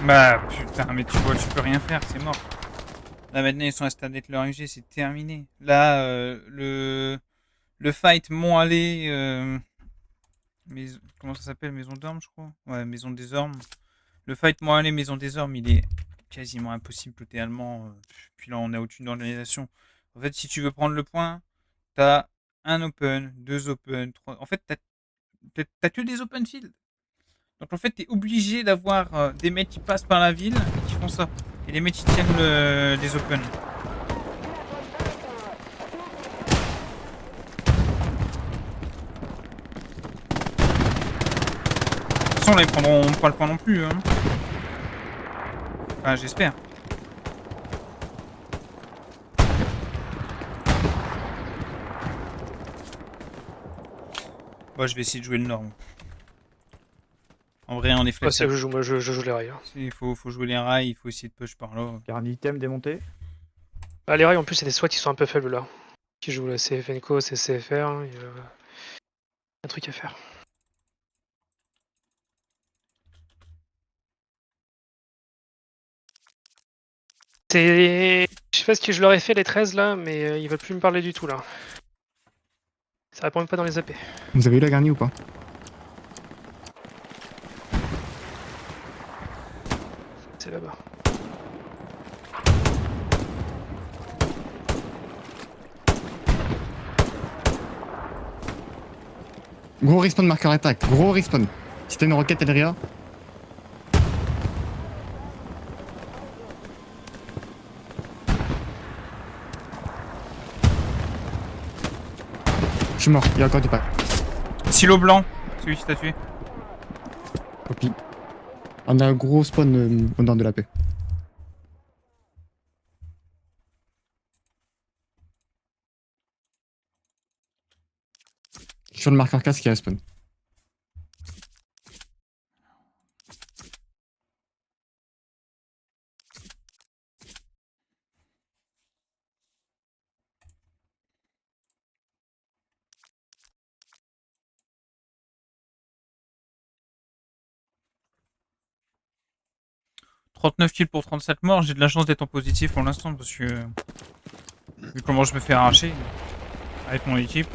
B: Bah putain, mais tu vois, tu peux rien faire, c'est mort. Là maintenant ils sont à stade d'être leur UG, c'est terminé. Là, le fight Mont-Allé, comment ça s'appelle, Maison d'Ormes je crois. Ouais, Maison des Ormes. Le fight Mont-Allé, Maison des Ormes, il est quasiment impossible côté allemand. Puis là on est au-dessus de l'organisation. En fait, si tu veux prendre le point, t'as un open, 2 open, 3... En fait, t'as que des open field. Donc en fait, t'es obligé d'avoir des mecs qui passent par la ville et qui font ça. Et les mecs qui tiennent les open. De toute façon, là, ils prendront pas le point non plus. Hein. Enfin, j'espère. Bon, je vais essayer de jouer le Nord. En vrai, on est flexible.
A: Moi, je joue les rails. Hein.
B: Il faut jouer les rails, il faut essayer de push par là.
L: Il y a un item démonté.
A: Ah, les rails, en plus, c'est des squads qui sont un peu faibles là. Qui jouent la CFNCO, CCFR. Il y a un truc à faire. Je sais pas ce que je leur ai fait les 13 là, mais ils veulent plus me parler du tout là. Ça répond même pas dans les AP.
L: Vous avez eu la garnie ou pas?
A: C'est là-bas.
L: Gros respawn marqueur attaque, gros respawn. Si t'as une roquette Elria. Je suis mort, il y a encore du pack.
B: Silo blanc, celui qui t'a tué.
L: Copie. On a un gros spawn au nord de la paix. Sur le marqueur 4 qui respawn. «
B: 39 kills pour 37 morts, j'ai de la chance d'être en positif pour l'instant parce que vu comment je me fais arracher avec mon équipe.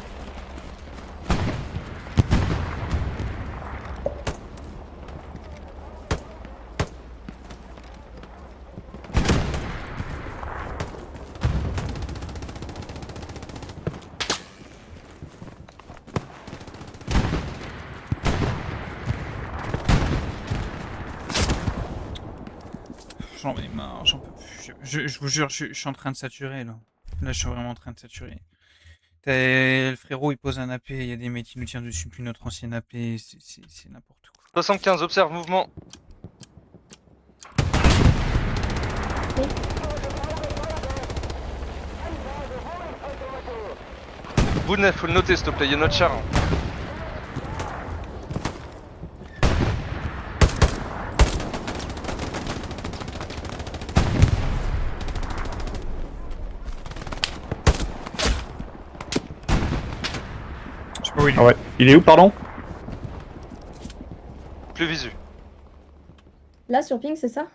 B: J'en ai marre, j'en peux plus. Je vous jure, je suis en train de saturer là. Là, je suis vraiment en train de saturer. Le frérot, il pose un AP, il y a des mecs qui nous tirent dessus, puis notre ancien AP, c'est n'importe quoi.
H: 75, observe, mouvement. Bounet, faut le noter s'il te plaît, il y a notre char.
B: Oui.
L: Ah ouais. Il est où, pardon?
H: Plus visu.
K: Là, sur ping, c'est ça?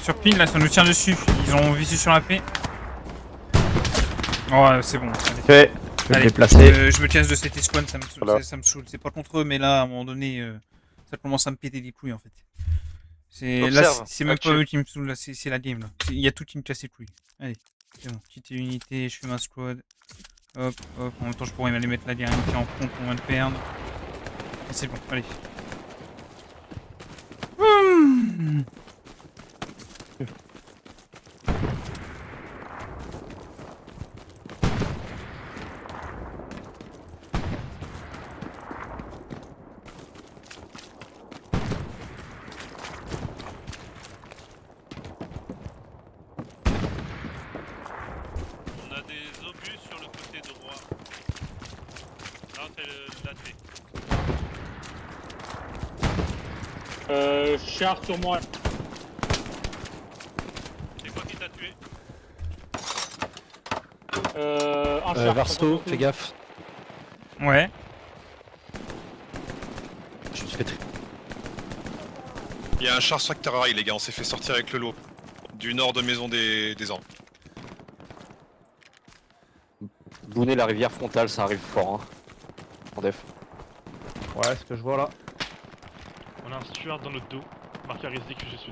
B: Sur ping, là, ça nous tient dessus. Ils ont visu sur la paix. Ouais, c'est bon.
L: Fait. Je vais me déplacer.
B: Je me casse de cette escouade, ça me saoule.
E: Voilà.
B: Ça me saoule. C'est pas contre eux, mais là, à un moment donné, ça commence à me péter les couilles en fait. Là, c'est même pas eux qui me saoulent, là, c'est la game là. Il y a tout qui me casse les couilles. Allez, c'est bon. Quitter l'unité, je fais ma squad. Hop, hop. En même temps, je pourrais aller mettre la dernière qui est en compte qu'on vient de perdre. Et c'est bon, allez.
I: Char sur moi.
F: C'est quoi qui t'a tué?
I: Un char.
G: Varsto, fais gaffe.
B: Ouais.
G: Je me suis fait
M: Il y a un char sur Terrarie, les gars, on s'est fait sortir avec le lot. Du nord de Maison des Andes.
J: Bounet, la rivière frontale, ça arrive fort, hein. En def.
E: Ouais, ce que je vois là.
C: On a un steward dans notre dos. Marqueur SD que je suis.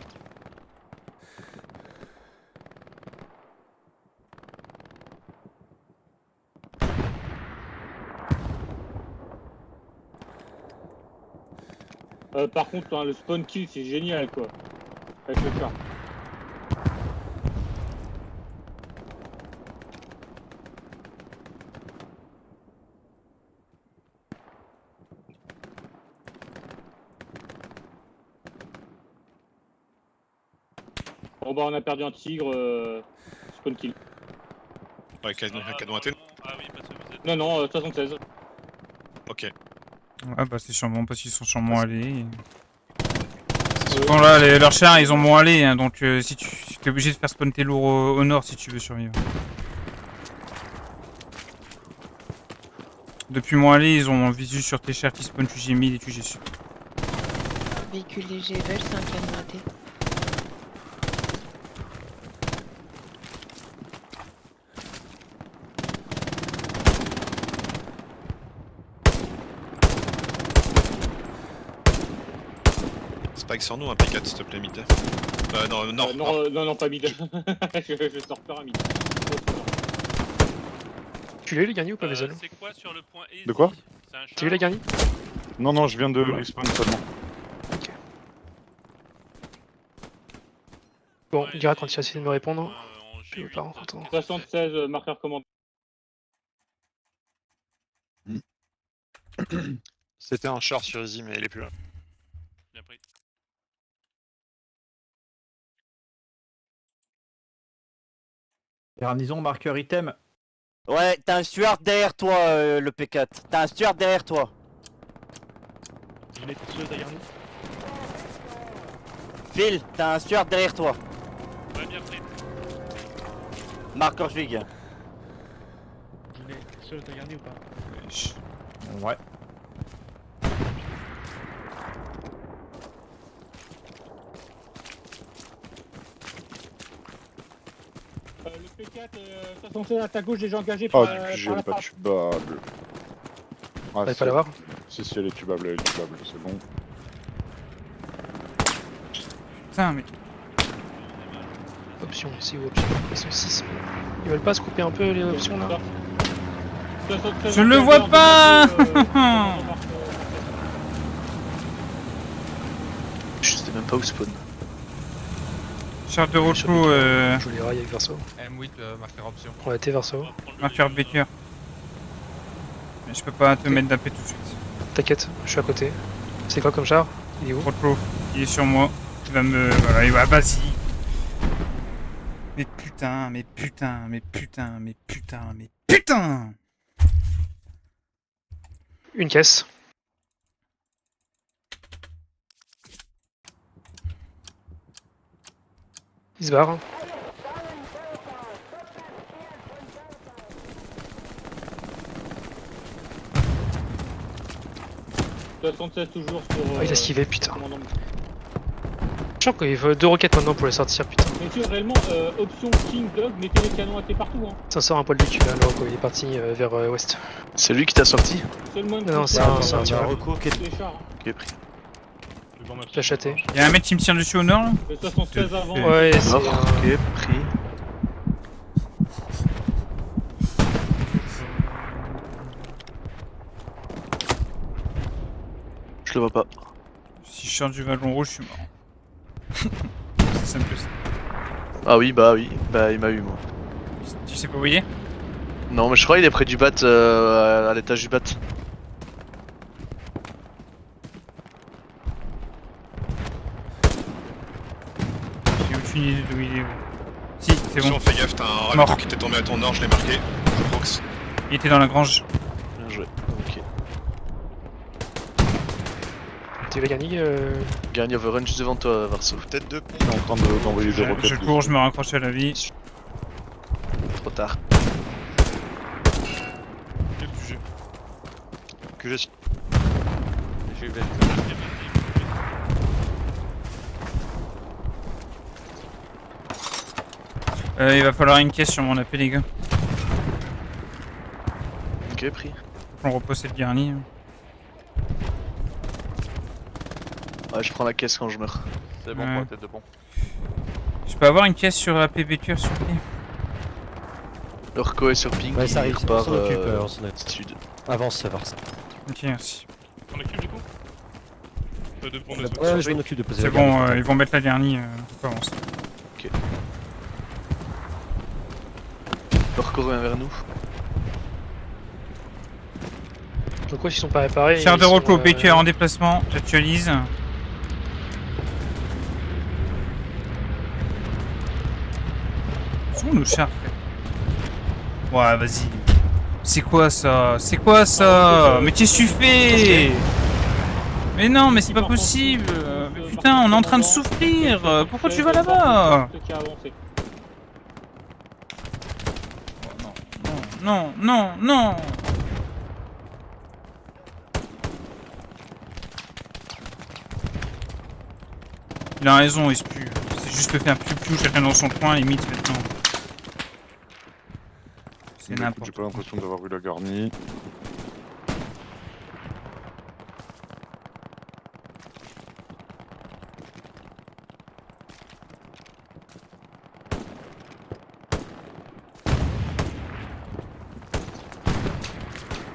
I: Par contre, hein, le spawn kill c'est génial quoi. Avec le char. Bon bah on a perdu un tigre, spawn kill.
M: Ouais, cadeau inté.
F: Ah oui, parce que vous êtes...
I: Non, non, 76.
M: Ok.
B: Ouais, bah c'est sûrement parce qu'ils sont sûrement allés. Bon là, leurs chars ils ont moins allé, hein, donc si tu es obligé de faire spawn tes lourds au nord si tu veux survivre. Depuis moins aller, ils ont visu sur tes chars qui spawn tu G1000 et tu G Sud.
K: Véhicule léger, Bell, 5 canon AT.
M: Spike sur nous, un P4 s'il te plaît, mid. Non, non,
I: Non, pas mid. je sors pas à mid.
A: Tu l'as eu les garnis ou pas, Vézel?
F: C'est quoi sur le point E?
E: De quoi?
A: Tu as eu les garnis?
E: Non, non, je viens de respawn seulement.
A: Ok. Bon, il dira quand il a essayé de me répondre. Je veux pas rentrer.
I: 76, marqueur commande.
M: C'était un char sur Easy, mais il est plus là.
F: Bien pris.
E: Garnison, marqueur item.
J: Ouais, t'as un steward derrière toi, le P4. T'as un steward derrière toi.
C: Je l'ai tué derrière nous.
J: Phil, t'as un steward derrière toi.
F: Ouais, bien pris.
J: Marqueur Juig.
C: Je l'ai tué derrière nous ou pas?
E: Ouais.
I: Le P4, 76 à ta gauche, déjà engagé
E: Oh,
I: par,
E: du
I: par
E: QG, elle
I: la
E: est pas
I: frappe.
E: tubable. Ah,
A: T'allais pas l'avoir?
E: Si, si, elle est tubable, c'est bon.
B: Putain, mais.
A: Option, si ou option. Ils sont 6. Ils veulent pas se couper un peu les options là?
I: 76
B: Je le
I: engagé
B: vois
I: en
B: pas.
D: Je sais même pas où spawn.
B: Char de repos,
A: Je joue les rails avec Verso.
F: M8, marqueur option.
A: On a été Verso.
B: marqueur Baker. Mais je peux pas te mettre d'AP tout de suite.
A: T'inquiète, je suis à côté. C'est quoi comme char? Il est où?
B: Repos, il est sur moi. Il va me. Voilà, il va. Bah si. Mais putain, mais putain, mais putain, mais putain, mais putain!
A: Une caisse. Il se barre.
I: 76 toujours sur.
A: Oh, il a esquivé, putain.
I: commandant.
A: Je crois qu'il veut 2 roquettes maintenant pour les sortir, putain.
I: Mais tu réellement, option King Dog, mettez les canons AT partout. Hein.
A: Ça sort un poil de cul là, le reco, il est parti vers ouest.
D: C'est lui qui t'a sorti?
I: Seulement
A: Non, c'est un tireur.
G: recours qui est.
I: les chars. Hein.
D: Ok, pris.
A: J'ai acheté.
B: Y'a un mec qui me tire dessus au nord là?
I: Le 76 avant.
A: Ouais, c'est
D: Mort, ok, pris. Je le vois pas.
B: Si je sors du vallon rouge, je suis mort. C'est simple que ça.
D: Ah oui, bah il m'a eu moi.
B: Tu sais pas où il est?
D: Non mais je crois qu'il est près du bat, à l'étage du bat.
B: J'ai aucune idée d'où il est. Si, c'est bon.
M: Attention, fais gaffe, t'as un
B: Mort.
M: râteau qui était tombé à ton nord, je l'ai marqué. Je prox.
B: Il était dans la grange.
D: Bien joué, ok.
A: Tu vas gagner
D: Garni overrun juste devant toi, Varso.
M: Tête de pont.
E: Il est en train d'envoyer des roquettes.
B: Je cours, je me raccroche à la vie.
D: Trop tard.
M: Quel QG QG.
H: J'ai eu belle.
B: Il va falloir une caisse sur mon AP, les gars.
D: Ok, pris.
B: On repose le garni.
D: Ouais, je prends la caisse quand je meurs.
H: C'est bon
B: Ouais.
H: pour la tête de pont.
B: Je peux avoir une caisse sur AP Baker, s'il vous plaît?
D: Le reco est sur ping,
G: Ouais, ça
D: il
G: arrive, on
D: repart
G: s'en occupe, on s'en occupe.
D: sud.
G: Avance, ça va.
B: Ok, merci.
F: On occupe du coup de pont de
G: Ouais, je m'en occupe de poser
B: C'est
G: la garde.
B: bon, ils vont mettre la dernière, on peut avancer.
D: Le reco revient vers nous.
A: Donc quoi, s'ils sont pas réparés.
B: Char
A: ils
B: de
A: sont,
B: Rocco, Baker en déplacement, j'actualise. Où sont nos chars, frère? Ouais, vas-y. C'est quoi ça? C'est quoi ça? Mais qu'est-ce que tu fais? Mais non, mais c'est pas possible. Mais putain, on est en train de souffrir. Pourquoi tu vas là-bas?
I: Qui a avancé.
B: Non, non, non. Il a raison, il se pue. C'est juste le faire piou-piou chacun dans son coin, limite maintenant. C'est
E: Écoute,
B: n'importe
E: j'ai
B: quoi.
E: pas l'impression d'avoir eu la garnie.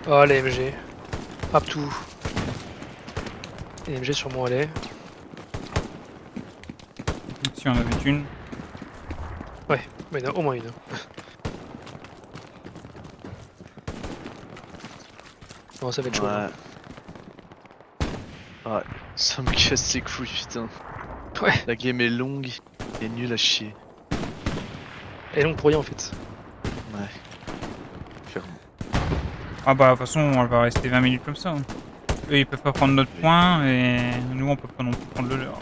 A: Oh, les MG. Frappe tout. Les MG sur mon allait.
B: Si on avait une.
A: Ouais, mais il y en a au moins une. Bon, ça va être chaud.
D: Ouais.
A: là.
D: Ouais, ça me casse les couilles, putain.
A: Ouais.
D: La game est longue et nulle à chier.
A: Elle est longue pour rien en fait.
D: Ouais. Clairement.
B: Ah bah de toute façon, on va rester 20 minutes comme ça. Hein. Eux, ils peuvent pas prendre notre point et nous, on peut pas non plus prendre le leur.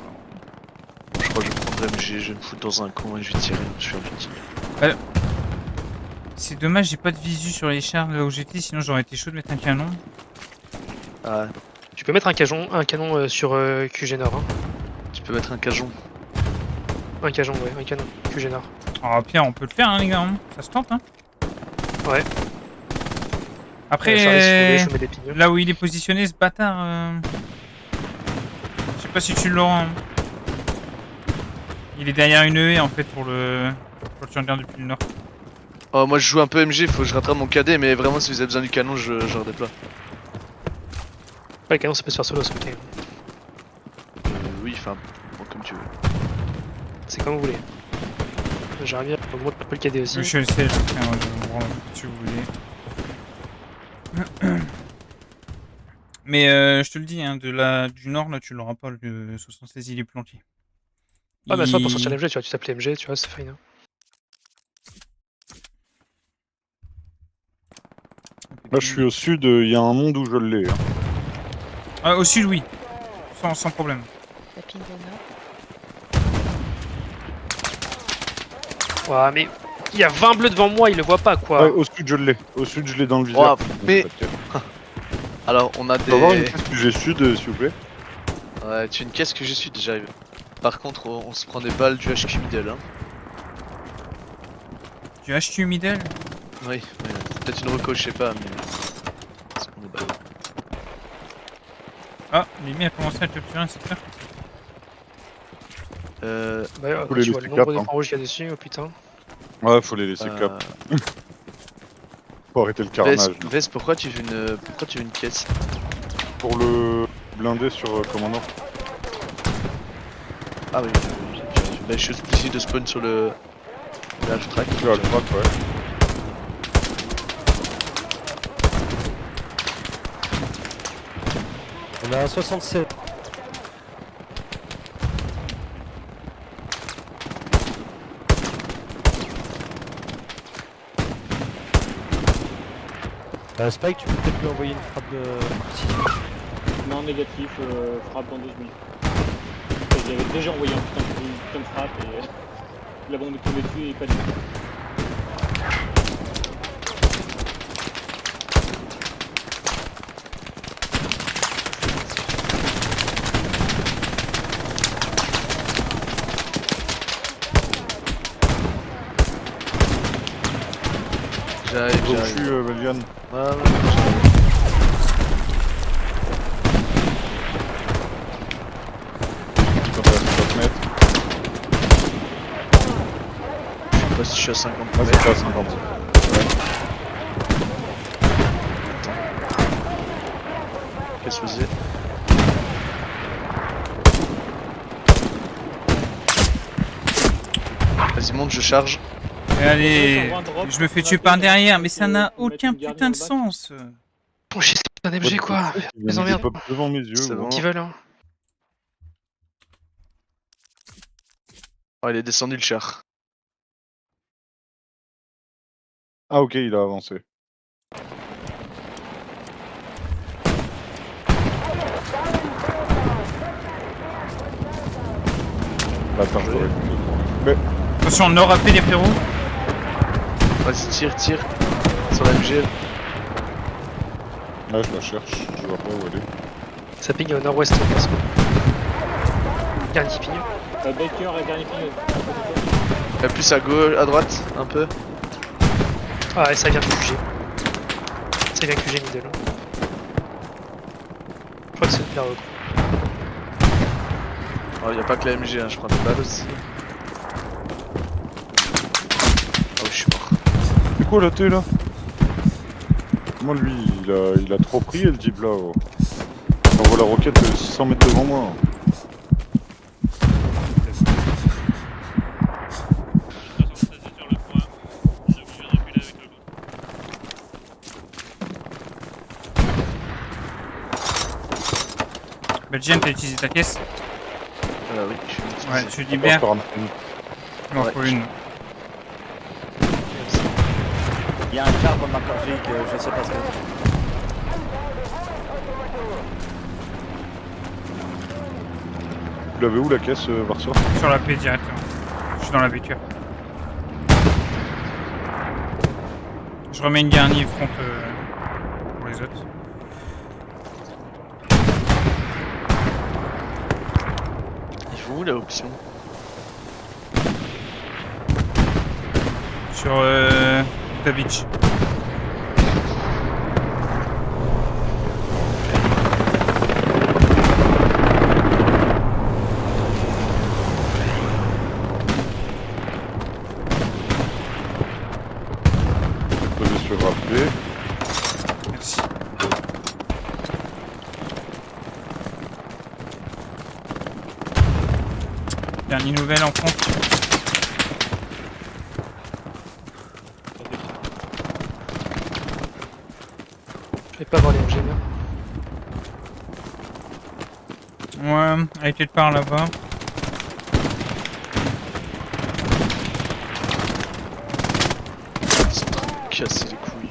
D: Je crois que je prendrai MG, je vais me foutre dans un coin et je vais tirer, je suis un petit.
B: C'est dommage, j'ai pas de visu sur les chars là où j'étais, sinon j'aurais été chaud de mettre un canon.
D: Ah,
A: Tu peux mettre un canon sur QG Nord. Hein.
D: tu peux mettre un cajon.
A: Un canon, ouais, un canon. QG Nord.
B: Ah Pierre, on peut le faire hein les gars, hein. Ça se tente hein.
A: Ouais.
B: Après,
A: Je mets des pignons.
B: là où il est positionné ce bâtard, je sais pas si tu l'auras. Hein. Il est derrière une haie en fait pour le regardes depuis le nord.
D: Oh, moi je joue un peu MG, faut que je rattrape mon KD, mais vraiment si vous avez besoin du canon, je redéploie.
A: Ouais, le canon ça peut se faire solo, c'est ok.
D: Oui, enfin, bon, comme tu veux.
A: C'est comme vous voulez. J'arrive bien, moi tu peux le KD aussi.
B: Je sais, je prends si vous voulez. Mais je te le dis, hein, du nord là tu l'auras pas, le 76 il est planqué.
A: Ah bah soit pour sortir l'MG, tu vois, tu t'appelles MG, tu vois, c'est fine. Hein.
E: Là, je suis au sud, il y a un monde où je l'ai. Hein.
B: Ah, au sud, oui. Sans problème.
K: La ping
A: Ouais, mais il y a 20 bleus devant moi, il le voit pas quoi.
E: Ouais, au sud, je l'ai. Au sud, je l'ai dans le viseur.
D: Oh, mais... Alors, on a
E: Tu peux avoir une
D: des...
E: caisse QG sud, s'il vous plaît?
D: Ouais, tu as une caisse que je suis déjà. Par contre, on se prend des balles du HQ middle. Hein.
B: Du HQ middle?
D: Oui, peut-être une reco, je sais pas, mais... On se prend des balles.
B: Ah, l'ennemi a commencé à te tuer, c'est clair.
A: Bah,
E: Faut les
A: tu vois le
E: laisser
A: nombre
E: cap,
A: de
E: hein.
A: points rouges qu'il y a dessus, oh putain.
E: Ouais, faut les laisser cap. Faut arrêter le carnage.
D: Vest, pourquoi tu veux une caisse?
E: Pour le blindé sur commandant.
D: Ah oui, bah, je suis obligé de spawn sur le half-track.
E: Le half-track, ouais.
G: On a un 67. Spike, tu peux peut-être lui envoyer une frappe de...
I: Non, négatif, frappe dans 12 minutes. Et j'avais déjà envoyé un putain de frappe et la bombe est tombée dessus et pas du tout.
E: Où je suis, Belian.
D: Ouais, ouais,
E: Tu peux faire 50 mètres.
D: je sais pas si je suis à 50
E: Ah,
D: mètres.
E: c'est pas à 50.
D: Qu'est-ce que c'est? Vas-y, monte, je charge.
B: Et allez, je me fais tuer par derrière, mais ça n'a aucun putain de sens.
A: Bon, j'ai un MG quoi.
E: Il
A: Les
E: y a des
A: emmerdes.
E: pop devant mes yeux.
D: C'est
E: gros.
D: bon.
A: Ils veulent, hein.
D: Oh, il est descendu le char.
E: Ah, ok, il a avancé. Bah, attends, je l'aurais.
B: Attention, nord AP les frérots.
D: Vas-y, tire sur la MG.
E: Là, je la cherche. Je vois pas où elle est.
A: Ça ping au nord-ouest. parce que- Dernier ping.
I: Baker et dernier ping.
D: Plus à gauche, à droite, un peu.
A: Ah, et ça vient de QG. Ça vient QG middle. Hein. Je crois que c'est le pire.
D: Oh, y a pas que la MG, hein, je prends des balles aussi. Oh, je suis mort.
E: C'est quoi la T là? Moi, lui, il a trop pris, elle dit là. Oh. On voit la roquette de 600 mètres devant moi.
F: Sur le point. Il est obligé de reculer avec le groupe.
B: Belgian, t'as utilisé ta caisse?
D: Oui, je suis utilisé.
B: Ouais, tu libères. Il m'en
D: Ouais.
B: faut une.
J: Il y a un char dans ma corgique, je sais pas ce que
E: Vous l'avez où la caisse, Varsois?
B: Sur la paix directement. Je suis dans la Baker. Je remets une garnie front pour les autres.
D: Il faut où la option?
B: Sur ta beach.
E: Je vais se rappeler.
B: Merci. Dernière nouvelle en front.
A: Je vais pas avoir les MG là.
B: Ouais, avec quelque part là-bas.
D: C'est trop cassé les couilles.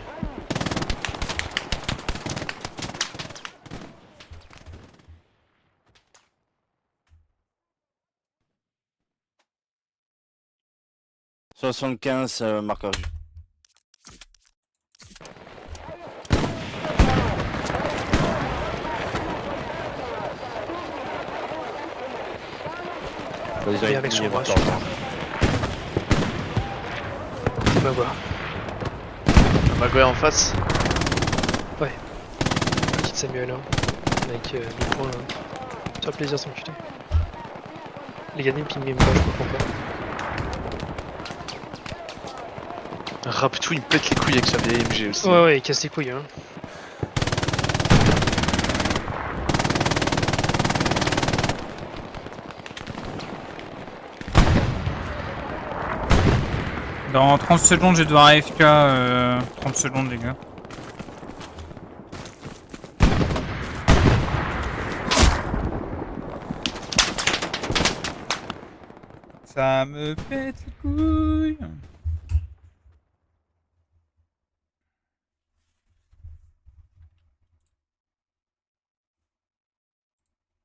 J: c'est. 75 marqueur.
A: Viens avec sur moi, sur moi. C'est ma voix.
D: Magoya en face.
A: Petite Samuel hein. Avec 1000 points. Ça fait plaisir sans cuter. Les gars, ping même pas, je comprends pas.
D: Raptou, il me pète les couilles avec sa vieille MG aussi.
A: Ouais, il casse les couilles. Hein.
B: Dans 30 secondes, je vais devoir AFK 30 secondes, les gars. Ça me pète les couilles.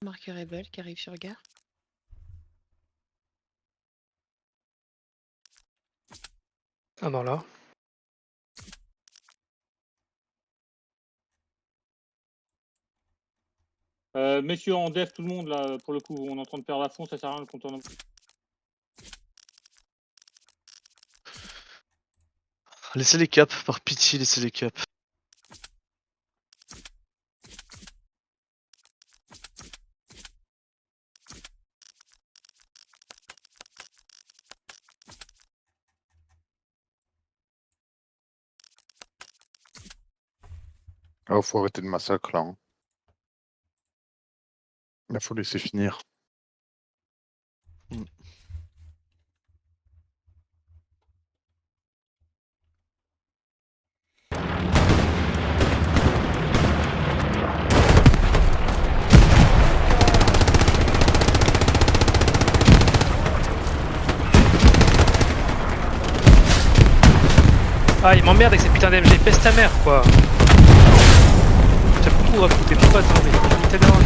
K: Marqueur Rebel qui arrive sur gare.
A: Ah mort là.
I: Messieurs en dev, tout le monde là, pour le coup, on est en train de perdre à fond, ça sert à rien le compteur.
D: Laissez les caps, par pitié, laissez les caps.
E: Ah, faut arrêter le massacre là. Hein. Il faut laisser finir.
A: Ah, il m'emmerde avec cette putain d'MG, pèse ta mère quoi. J'aime tout à foutre tes potes, hein, mais il t'aide hein.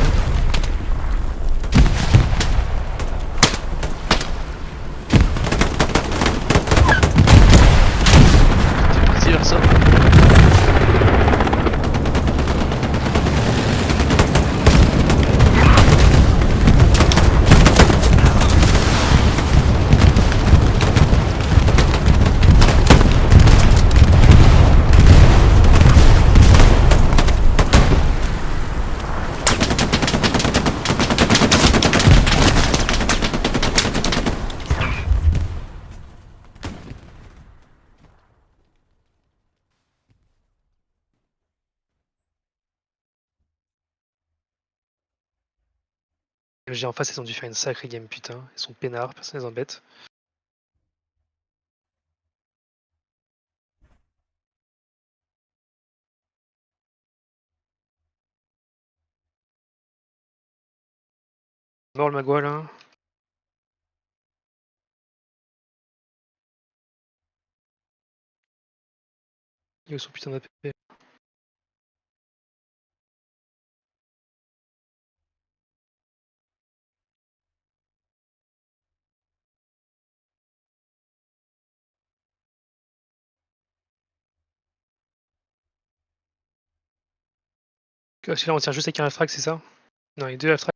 D: C'est parti vers ça.
A: Les MG en face, ils ont dû faire une sacrée game putain. Ils sont peinards, personne les embête. Mort le magua là. Il est son putain d'APP. Celui-là on tient juste avec un F-Track, c'est ça? Non, il y a 2 F-Track.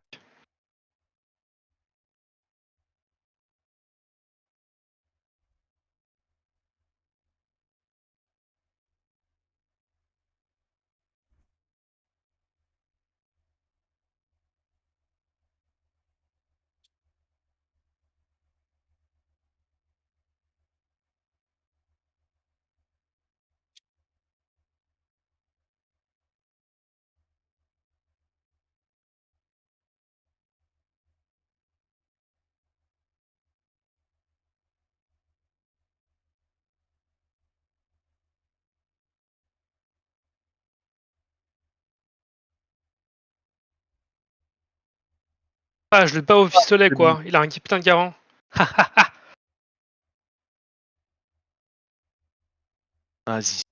A: Ah, je le bats au pistolet quoi, il a un putain de garant.
D: Vas-y.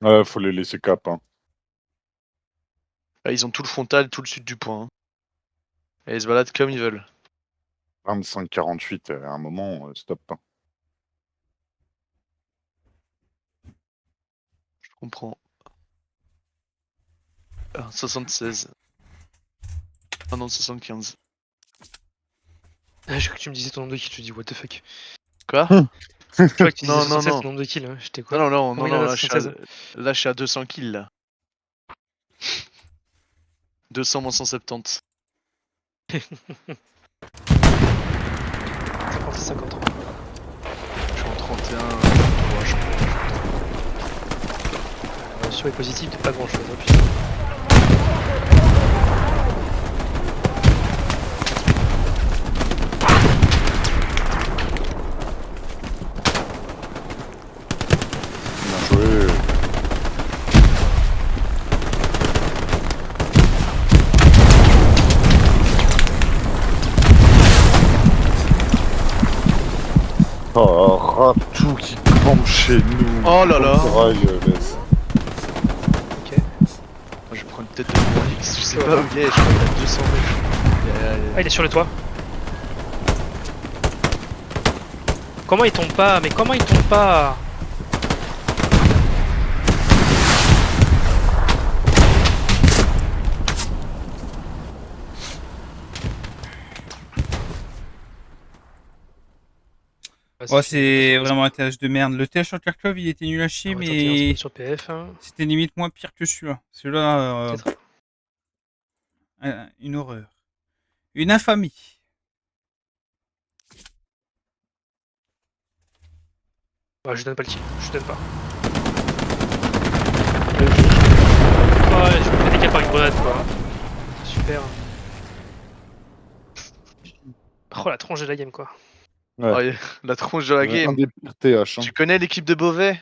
E: Ouais, faut les laisser cap. Hein.
D: Là, ils ont tout le frontal, tout le sud du point. Hein. Et ils se baladent comme ils veulent.
E: 25-48, à un moment, stop. Hein.
D: Je comprends. 76. Ah non, 75.
A: Ah, je crois que tu me disais ton nombre de kills, je te dis what the fuck.
D: Quoi?
A: Je crois que tu disais
D: Non,
A: 76
D: non.
A: ton nombre de kills, hein. J'étais quoi?
D: Non, non,
A: Combien
D: non,
A: il en a,
D: là,
A: 76?
D: là je suis à 200 kills là. 200 moins 170.
A: 56-53.
D: Je suis en 31. Ouais,
A: Le ratio est positif de pas grand chose, hein, putain.
E: Bien joué. tout qui campe chez nous.
D: Oh là là.
E: Corail, laisse.
A: Ok.
D: Moi, je vais prendre une tête de mon X, je sais pas où il est, je crois qu'il est à 200 mètres.
A: Ah, il est sur le toit. Comment il tombe pas? Mais comment il tombe pas?
B: Oh, c'est vraiment un TH de merde. Le TH sur Kharkov, il était nul à chier, mais
A: Sur PF. Hein.
B: c'était limite moins pire que celui-là. Celui-là,
A: Peut-être.
B: une horreur. Une infamie.
A: Bah, je donne pas le kill, je donne pas. Ouais, je me fais décaler par une grenade quoi. Super. Oh la tronche de la game quoi.
E: Ouais.
D: Oh, la tronche de la game.
E: Un des pires TH. Hein.
D: Tu connais l'équipe de Beauvais?